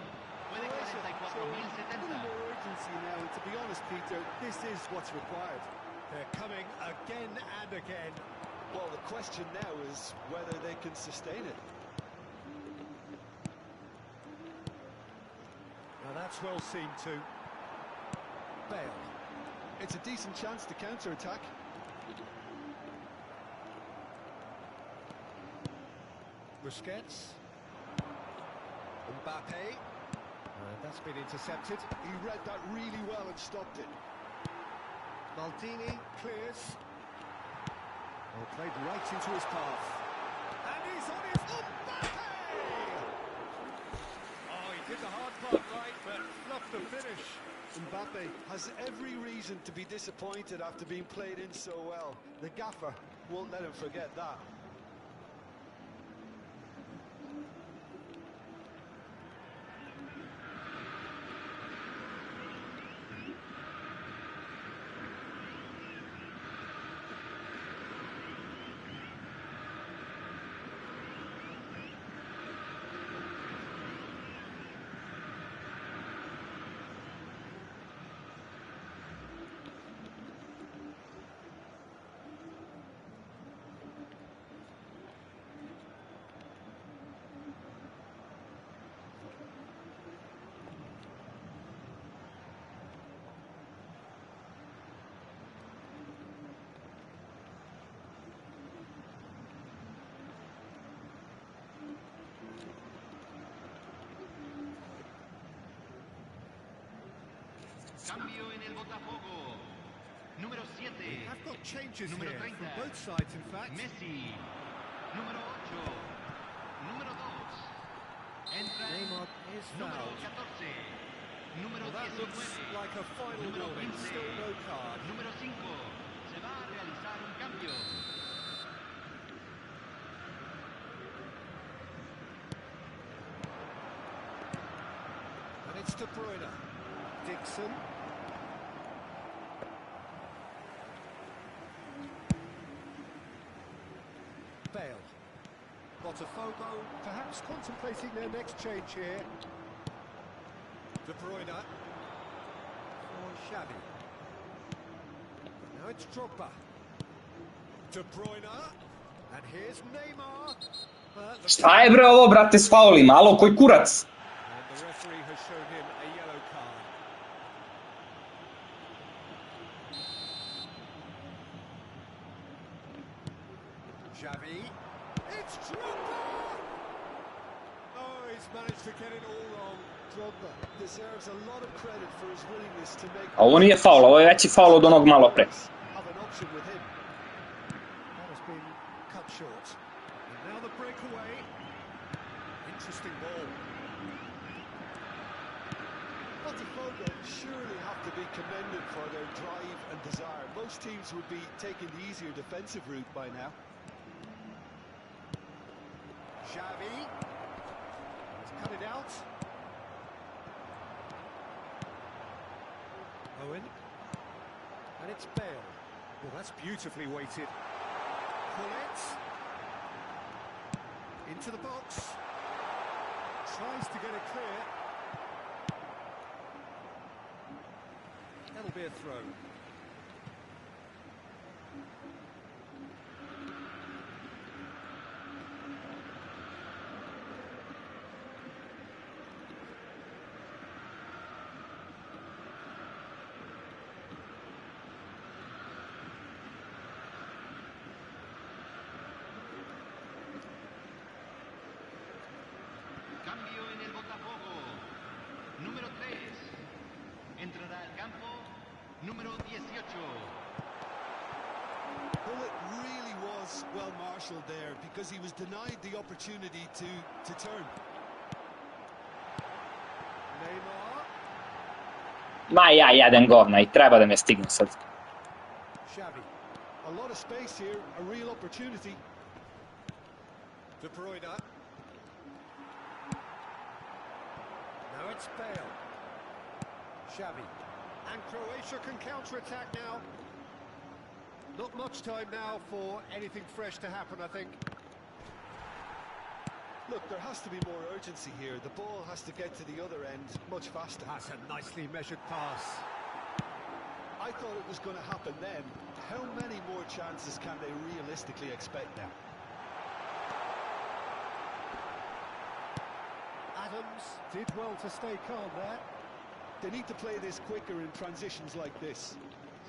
Speaker 5: fue de 44.070.
Speaker 3: More urgency now, and to be honest, Peter, this is what's required.
Speaker 1: They're coming again and again.
Speaker 3: Well, the question now is whether they can sustain it.
Speaker 1: Now that's well seen too. Bale.
Speaker 3: It's a decent chance to counter-attack.
Speaker 1: Busquets. Mbappe. That's been intercepted.
Speaker 3: He read that really well and stopped it.
Speaker 1: Maldini clears. Well, played right into his path. And he's on his... Mbappe! Oh, he did the hard part right, but fluffed the finish.
Speaker 3: Mbappe has every reason to be disappointed after being played in so well. The gaffer won't let him forget that.
Speaker 5: Cambio en el Botafogo. Número 7.
Speaker 1: I've got changes
Speaker 5: Número
Speaker 1: here
Speaker 5: 30.
Speaker 1: from both sides, in fact.
Speaker 5: Messi. Número 8. Número 2. Entra
Speaker 1: Neymar is
Speaker 5: número
Speaker 1: fouled.
Speaker 5: 14. Número
Speaker 1: Well, that
Speaker 5: 19.
Speaker 1: looks like a final
Speaker 5: Número
Speaker 1: warning.
Speaker 5: 15.
Speaker 1: Still no card.
Speaker 5: Número 5. Se va a realizar un cambio.
Speaker 1: And it's De Bruyne. Dixon. Bale. Botafogo perhaps contemplating their next change here. De Bruyne. For Xavi. Now it's Drogba. De Bruyne. And here's Neymar.
Speaker 2: Šta je bre ovo, brate, s faulima? Alo, koji kurac?
Speaker 1: And the referee has shown him a yellow card. Xavi. It's Drogba! Oh, he's managed to get it all wrong.
Speaker 3: Drogba deserves a lot of credit for his willingness to make...
Speaker 2: A ovo nije faul, ovo je veći faul od onog malo pre.
Speaker 3: Have an option with him.
Speaker 1: That has been cut short. And now the breakaway. Interesting ball.
Speaker 3: Botafogo surely have to be commended for their drive and desire. Most teams would be taking the easier defensive route by now.
Speaker 1: Xavi. He's cut it out. Owen. And it's Bale. Well, that's beautifully weighted. Paulette. Into the box. Tries to get it clear. That'll be a throw.
Speaker 5: Cambio en el Botafogo. Número 3. Número 18.
Speaker 3: Well, it really was well marshalled there because he was denied the opportunity to turn.
Speaker 1: Neymar.
Speaker 2: Ma ja jedan govna i treba da me stigne sad.
Speaker 1: Xavi.
Speaker 3: A lot of space here, a real opportunity.
Speaker 1: De Bruyne. Now it's Bale. Xavi. And Croatia can counter-attack now. Not much time now for anything fresh to happen, I think.
Speaker 3: Look, there has to be more urgency here. The ball has to get to the other end much faster.
Speaker 1: That's a nicely measured pass.
Speaker 3: I thought it was going to happen then. How many more chances can they realistically expect now?
Speaker 1: Adams did well to stay calm there.
Speaker 3: They need to play this quicker in transitions like this.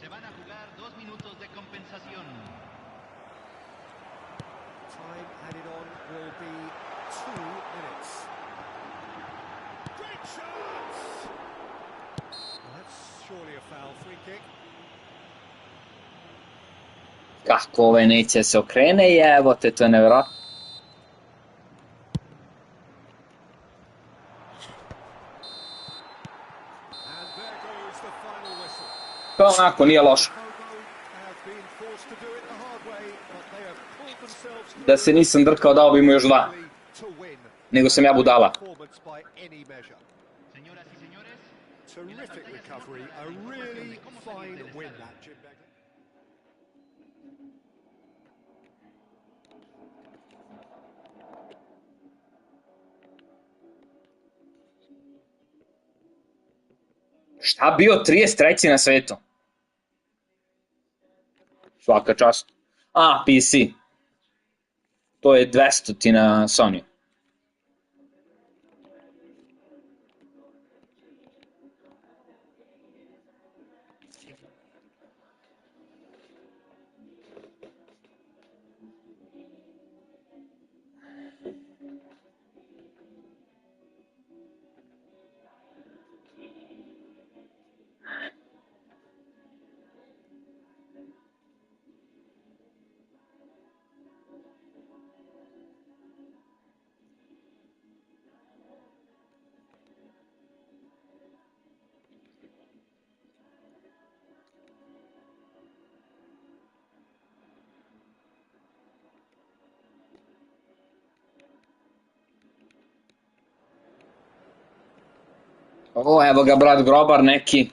Speaker 5: Se van a jugar 2 minutos de compensación.
Speaker 1: Time added on will be 2 minutes. Great chance! Well, that's surely a foul free kick.
Speaker 2: Kako ovaj neće se okrene, evo te, to je nevjerojatno.
Speaker 1: And there goes the final whistle.
Speaker 2: To onako nije loše.
Speaker 1: Have been forced to do it the hard way, but they have pulled themselves through
Speaker 2: Da se nisam drkao, dao bi mu još 2.
Speaker 1: to win.
Speaker 2: Nego sam ja budala.
Speaker 1: Performance by any measure.
Speaker 5: Señoras y señores,
Speaker 1: Terrific recovery, a really fine win that, Jim Begley.
Speaker 2: Šta bio 33. na svetu? Svaka čast. A, PC. To je 200 na Sony. O, evo ga brat grobar neki.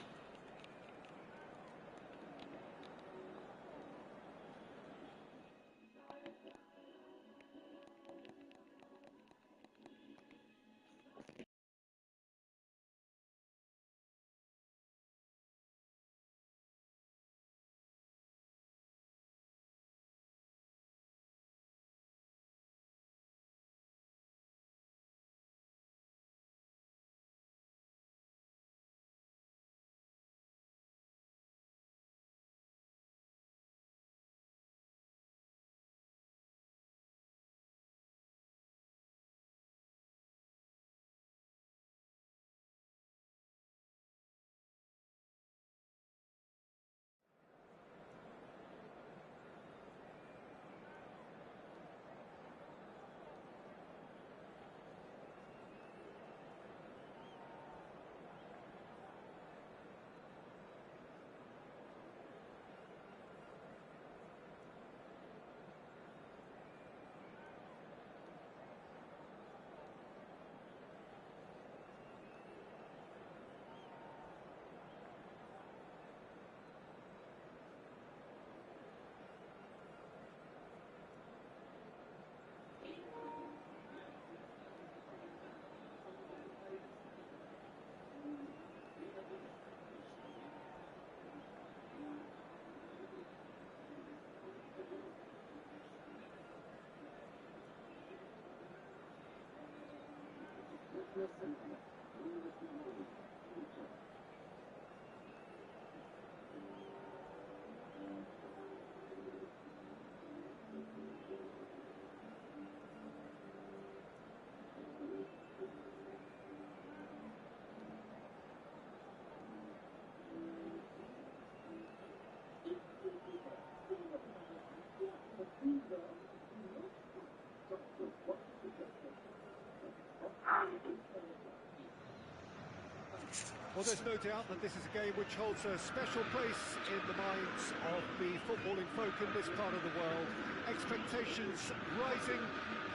Speaker 1: Well, there's no doubt that this is a game which holds a special place in the minds of the footballing folk in this part of the world. Expectations rising,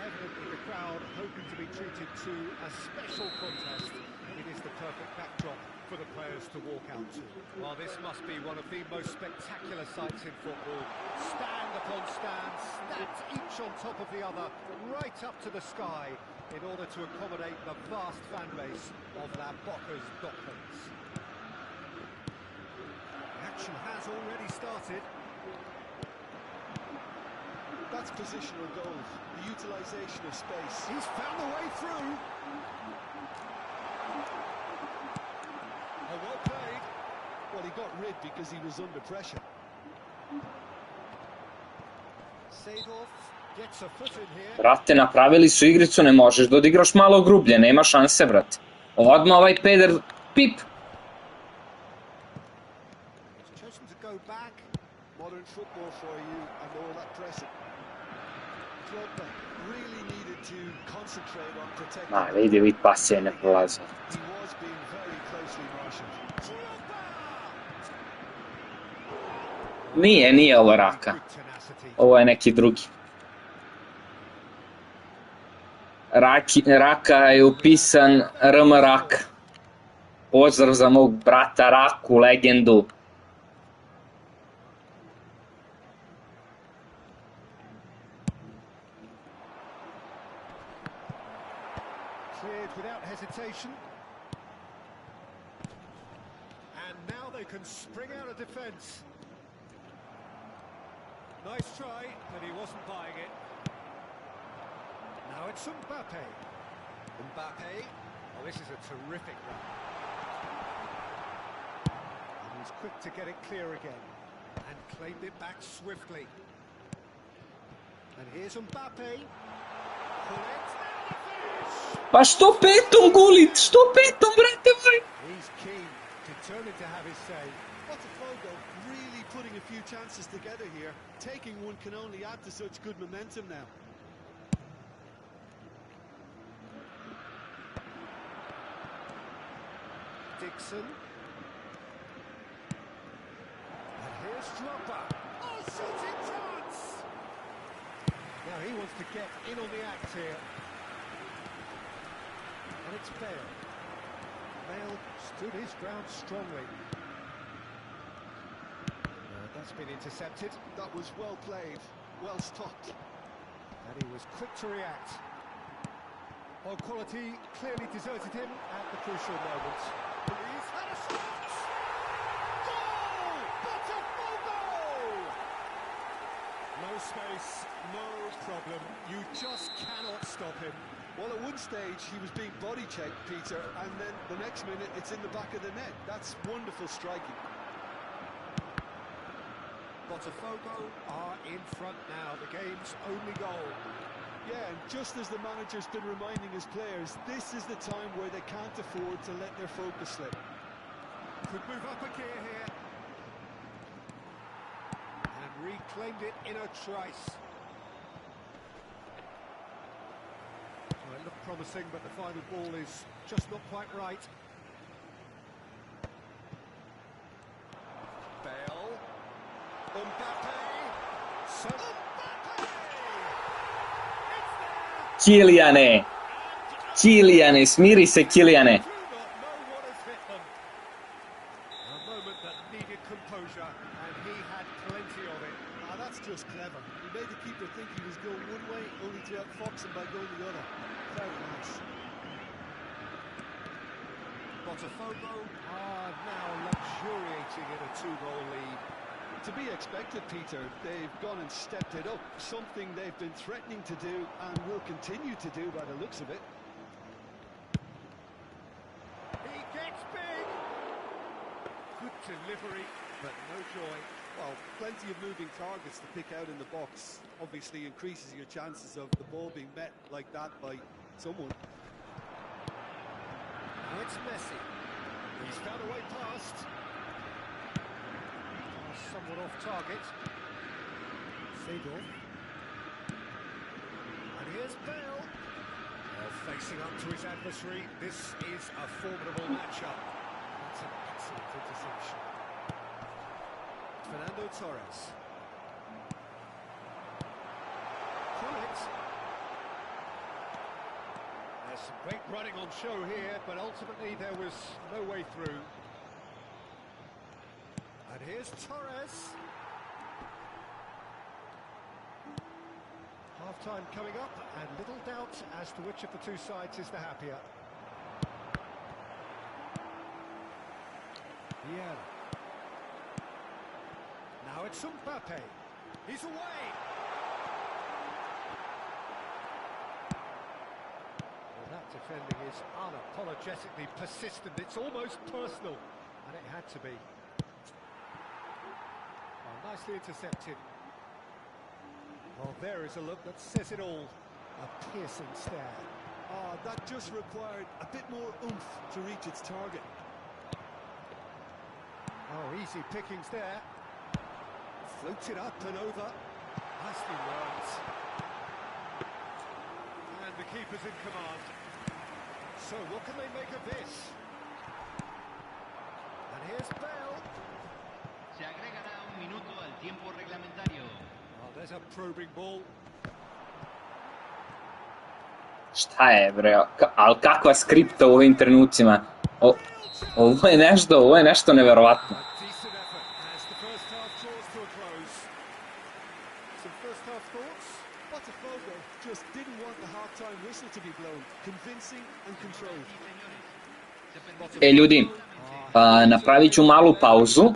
Speaker 1: evidently the crowd hoping to be treated to a special contest. It is the perfect backdrop for the players to walk out to. Well, this must be one of the most spectacular sights in football. Stand upon stand, stacked each on top of the other, right up to the sky, in order to accommodate the vast fan base of La Boca's Docklands. Action has already started.
Speaker 3: That's positional goals, the utilisation of space.
Speaker 1: He's found a way through. Oh, well played.
Speaker 3: Well, he got rid because he was under pressure.
Speaker 1: Seedorf gets a foot in here.
Speaker 2: Brate, napravili su igricu, ne možeš da odigraš malo grublje, nema šanse, brate. Odmah ovaj peder, pip!
Speaker 1: He's chosen to go back.
Speaker 3: Modern football for you and all that pressing. Drogba really needed to concentrate on protecting.
Speaker 2: Ma, vidi pasije ne prolaze.
Speaker 3: He was being very closely marshaled.
Speaker 2: Nije ovo Raka. Ovo je neki drugi. Raka je upisan RM Raka. Pozdrav za mog brata Raku, legendu.
Speaker 1: Cleared without hesitation. And now they can spring out of defence. Nice try, but he wasn't buying it. Now it's Mbappe. Mbappe. Oh, this is a terrific run. And he's quick to get it clear again. And claimed it back swiftly. And here's Mbappe.
Speaker 2: Pa što petom gulit? Što petom, brate moj?
Speaker 1: He's keen, determined to have his say.
Speaker 3: Botafogo really putting a few chances together here. Taking one can only add to such good momentum now.
Speaker 1: Dixon. And here's Drogba. Oh, shooting chance! Now he wants to get in on the act here. And it's Bale. Bale stood his ground strongly. That's been intercepted.
Speaker 3: That was well played, well stopped.
Speaker 1: And he was quick to react. Well, quality clearly deserted him at the crucial moment. He's had a shot! Goal! Botafogo! No space, no problem. You just cannot stop him.
Speaker 3: Well, at one stage he was being body checked, Peter, and then the next minute it's in the back of the net. That's wonderful striking.
Speaker 1: Botafogo are in front now, the game's only goal.
Speaker 3: Yeah, and just as the manager's been reminding his players, this is the time where they can't afford to let their focus slip.
Speaker 1: Could move up a gear here. And reclaimed it in a trice. Well, it looked promising, but the final ball is just not quite right. Bale. Mbappe. So
Speaker 2: Kyliane, smiri se Kyliane.
Speaker 1: do not know what has hit them. A moment that needed composure, and he had plenty of it.
Speaker 3: Ah, that's just clever. He made the keeper think he was going one way, only to outfox him by going the other. Very nice.
Speaker 1: Botafogo are now luxuriating in a two-goal lead.
Speaker 3: To be expected, Peter. They've gone and stepped it up, something they've been threatening to do and will continue to do by the looks of it.
Speaker 1: He gets big. Good delivery, but no joy.
Speaker 3: Well, plenty of moving targets to pick out in the box. Obviously increases your chances of the ball being met like that by someone.
Speaker 1: Now it's Messi. He's found a way past. Somewhat off target. Seedorf. And here's Bale. Well, facing up to his adversary, this is a formidable matchup. That's an excellent interception. Fernando Torres. Pull it. There's some great running on show here, but ultimately there was no way through. And here's Torres. Half-time coming up, and little doubt as to which of the two sides is the happier. Yeah. Now it's Mbappe. He's away. Well, that defending is unapologetically persistent. It's almost personal, and it had to be. Well, nicely intercepted. Well, there is a look that says it all. A piercing stare.
Speaker 3: Ah, that just required a bit more oomph to reach its target.
Speaker 1: Oh, easy pickings there. Floats it up and over. Nicely worked. And the keeper's in command. So what can they make of this? And here's Bale.
Speaker 5: Se agregará un minuto al tiempo reglamentario.
Speaker 1: Oh, there's a probing ball.
Speaker 2: Šta je, bre? Ali kakva skripta u ovim trenucima? Ovo je nešto neverovatno.
Speaker 1: A decent effort as the first half draws to a close. Some first half thoughts?
Speaker 3: Botafogo just didn't want the half-time whistle to be blown. Convincing and controlled.
Speaker 2: Ljudi, napravit ću malu pauzu,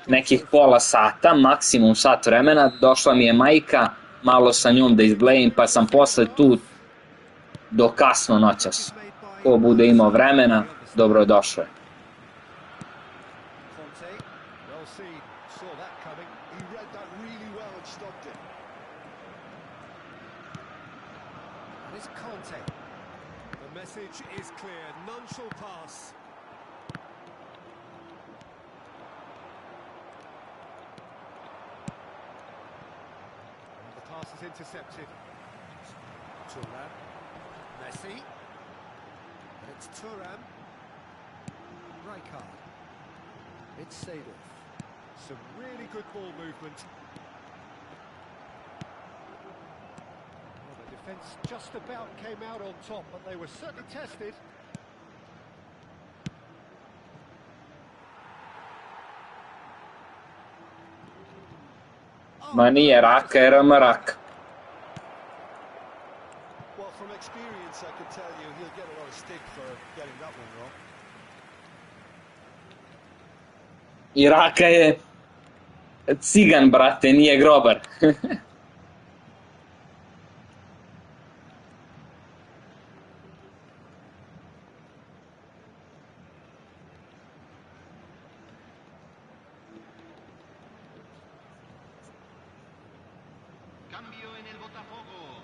Speaker 2: nekih pola sata, maksimum sat vremena. Došla mi je majka, malo sa njom da izblejim, pa sam posle tu do kasno noćas. Ko bude imao vremena, dobro je došao.
Speaker 1: Well seen, saw that coming.
Speaker 3: He read that really well and stopped it.
Speaker 1: And it's Conte. The message is clear, none shall pass. And the pass is intercepted. Thuram. Messi. It's Thuram. Rijkaard. It's Seedorf. Some really good ball movement. Well, the defence just about came out on top, but they were certainly tested.
Speaker 2: Ma nije raka, era mrak.
Speaker 3: Well, from experience, I could tell you he'll get a lot of stick for getting that one wrong.
Speaker 2: I raka je cigan, brate, nije grobar.
Speaker 5: Cambio en el Botafogo.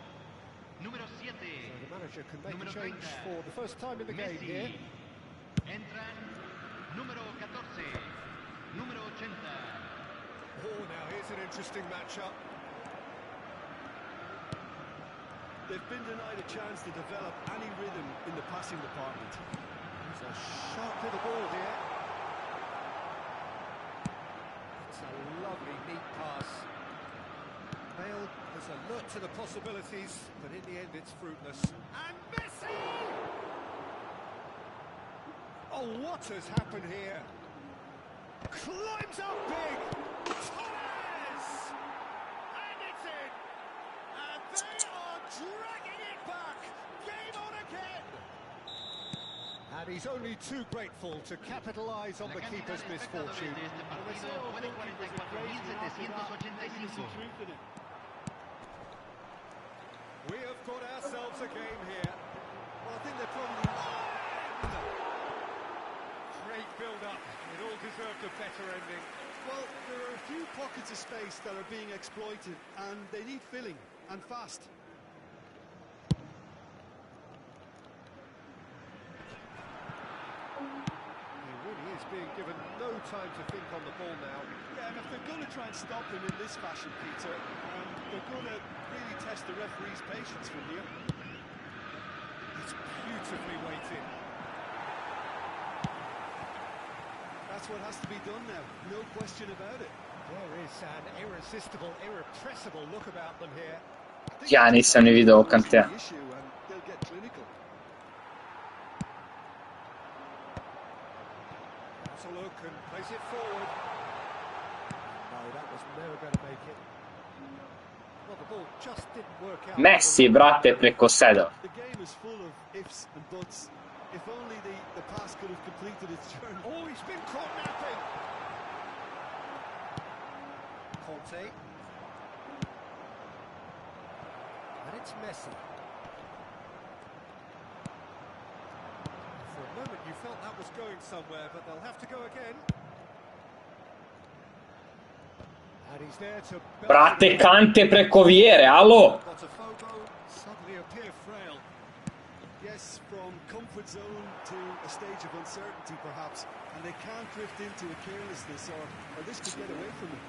Speaker 5: Número 7.
Speaker 1: So the manager can make
Speaker 5: Número
Speaker 1: a change
Speaker 5: 30.
Speaker 1: for the first time in the game
Speaker 5: Messi.
Speaker 1: here.
Speaker 5: Entran número 14. Número 80.
Speaker 1: Oh, now here's an interesting matchup.
Speaker 3: They've been denied a chance to develop any rhythm in the passing department.
Speaker 1: It's a sharp little ball here. It's a lovely, neat pass. Bale is alert to the possibilities, but in the end it's fruitless. And Messi! Oh, what has happened here? Climbs up big! Torres! And it's in! And they are dragging it back! Game on again! And he's only too grateful to capitalise on the
Speaker 5: La
Speaker 1: keeper's
Speaker 5: cantidad de espectadores
Speaker 1: misfortune.
Speaker 5: de este partido fue de 44.785.
Speaker 1: We have got ourselves a game here.
Speaker 3: Well, I think they're probably...
Speaker 1: Great build-up. It all deserved a better ending.
Speaker 3: Well, there are a few pockets of space that are being exploited, and they need filling, and fast.
Speaker 1: He really is being given no time to think on the ball now.
Speaker 3: Yeah, and if they're going to try and stop him in this fashion, Peter, they're going to really test the referee's patience from here.
Speaker 1: It's beautifully weighted.
Speaker 3: That's what has to be done now, no question about it.
Speaker 1: There is an irresistible, irrepressible look about them here.
Speaker 2: Ja nisam ni video Kantea.
Speaker 1: That's a look and plays it forward. No, that was never going to make it. Well, the ball just didn't work out.
Speaker 2: Messi, brate, preko sedel.
Speaker 3: The game is full of ifs and buts. If only the pass could have completed its journey.
Speaker 1: Oh, he's been caught napping. Conte. And it's Messi. For a moment you felt that was going somewhere, but they'll have to go again. And he's there to...
Speaker 2: Brate, Kante preko viere, alo?
Speaker 3: Suddenly appear frail. Yes, from comfort zone to a stage of uncertainty perhaps, and they can't drift into a carelessness or this could get away from them.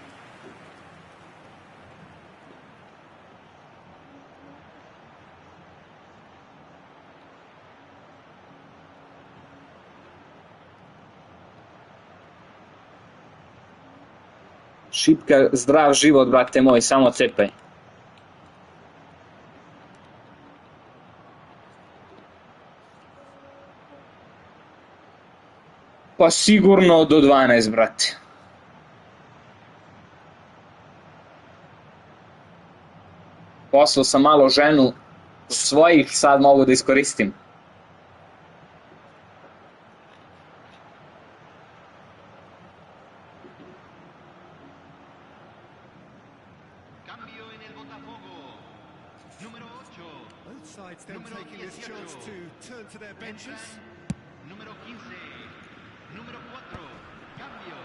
Speaker 2: Šipka, zdrav život, brate moj, samo cepaj. Pa sigurno do 12, brate. Poslao sam malo ženu svojih, sad mogu da iskoristim.
Speaker 1: Both sides then taking this chance to turn to their benches.
Speaker 5: Número 15, número 4, cambio.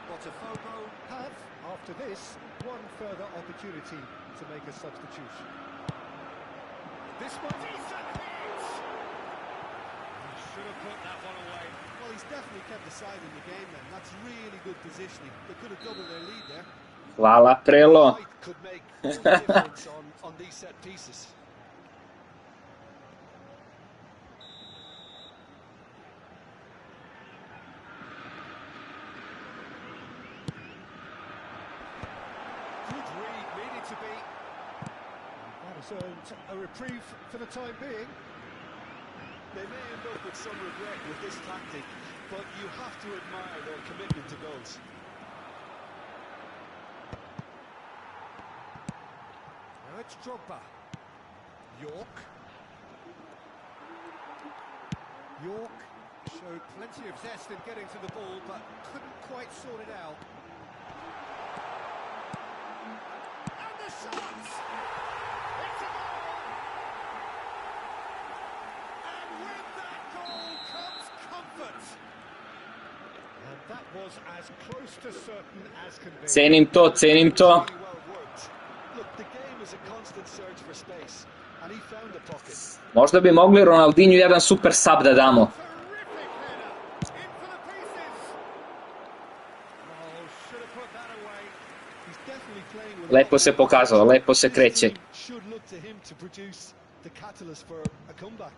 Speaker 1: Botafogo have, after this, one further opportunity to make a substitution. This one, decent hit! He should have put that one away.
Speaker 3: Well, he's definitely kept the side in the game then. That's really good positioning. They could have doubled their lead there.
Speaker 2: Hvala, Prelo.
Speaker 3: Height could make all the difference on these set pieces.
Speaker 1: Good read, needed to be. That has earned a reprieve for the time being.
Speaker 3: They may end up with some regret with this tactic, but you have to admire their commitment to goals.
Speaker 1: Now it's Drogba. York. York showed plenty of zest in getting to the ball, but couldn't quite sort it out. And the shot! It's a goal! And with that goal comes comfort. And that was as close to certain as can be.
Speaker 2: Cenim to, cenim to.
Speaker 3: Really well worked. Look, the game is a constant search for space, and he found the pocket.
Speaker 2: Možda bi mogli Ronaldinho jedan super sub da damo.
Speaker 1: Terrific header! In for the pieces! Oh, should have put that away.
Speaker 3: He's definitely playing with
Speaker 2: Lepo se pokazao, lepo se kreće.
Speaker 3: Should look to him to produce the catalyst for a comeback.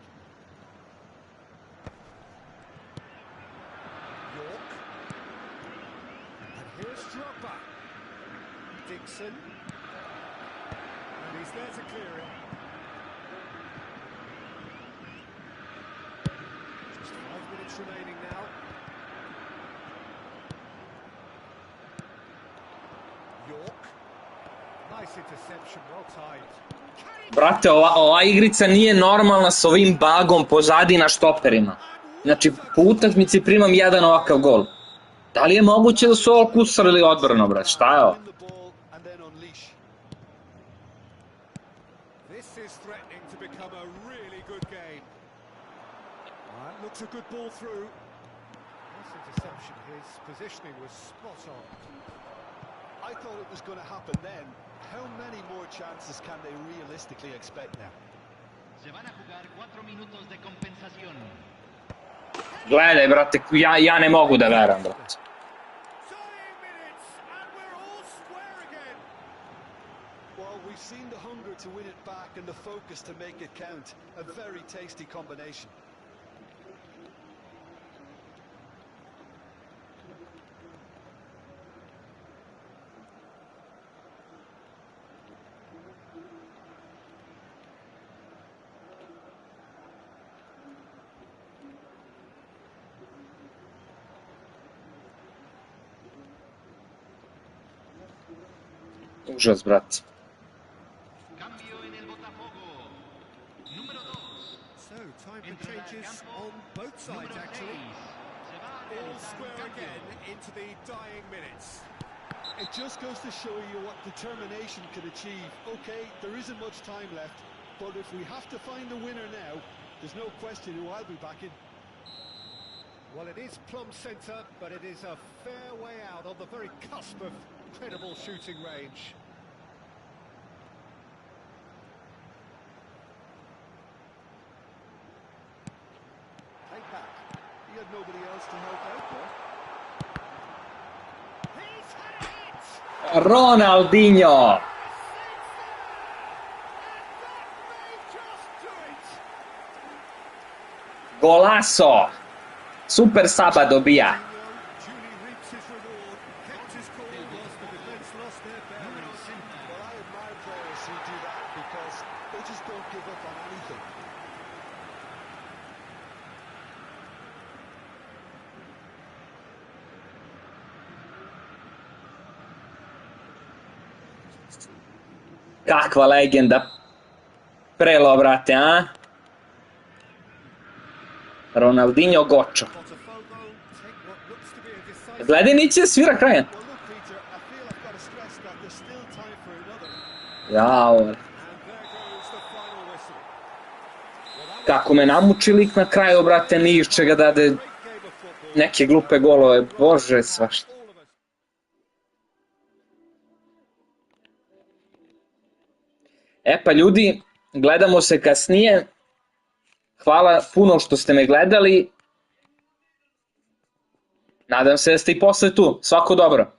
Speaker 1: York. And here's Drogba. Dixon. And he's there to clear it. Just 5 minutes remaining now. York. Nice interception, well timed.
Speaker 2: Brate, ova igrica nije normalna s ovim bagom pozadi na štoperima. Znači, po utakmici primam jedan ovakav gol. Da li je moguće da su ovo kusarili odbrano, brate? Šta je ovo?
Speaker 3: Win the ball and then unleash.
Speaker 1: This is threatening to become a really good game. Looks a good ball through. Nice interception. His positioning was spot on.
Speaker 3: I thought it was going to happen then. How many more chances can they realistically expect now?
Speaker 5: Se van a jugar 4 minutos de compensación.
Speaker 2: Gledaj, brate, ja ne mogu da veram, brate.
Speaker 1: 20 minutes and we're all square again.
Speaker 3: Well, we've seen the hunger to win it back and the focus to make it count. A very tasty combination.
Speaker 2: Užas, brate.
Speaker 5: Cambio en el botafogo. Número 2.
Speaker 1: So, time for changes on both sides, actually. All square again into the dying minutes.
Speaker 3: It just goes to show you what determination can achieve. Okay, there isn't much time left, but if we have to find the winner now, there's no question who I'll be backing.
Speaker 1: Well, it is plumb centre, but it is a fair way out on the very cusp of credible shooting range. Take back.
Speaker 3: He had nobody else to help out there.
Speaker 1: He's had it!
Speaker 2: Ronaldinho! Golazo! Super Saba dobija.
Speaker 1: Julie reaps his reward, kept his cool whilst the defence lost their bearings.
Speaker 3: Well, I admire players who do that because they just don't give up on anything.
Speaker 2: Kakva legenda. Prelo, brate, a? Ronaldinho Gočo.
Speaker 1: Botafogo take what looks to be a decisive...
Speaker 2: Gledaj, neće svira kraja.
Speaker 3: Well, look, Peter, I feel I've got to stress that there's still time for another.
Speaker 2: Jao.
Speaker 1: And there goes the final whistle. Well, that was
Speaker 2: Kako me namuči lik na kraju, brate, ni iz čega dade
Speaker 1: a great game of football.
Speaker 2: neke glupe golove. Bože, svašta.
Speaker 1: All of us.
Speaker 2: E pa ljudi, gledamo se kasnije. Hvala puno što ste me gledali. Nadam se da ste i posle tu. Svako dobro.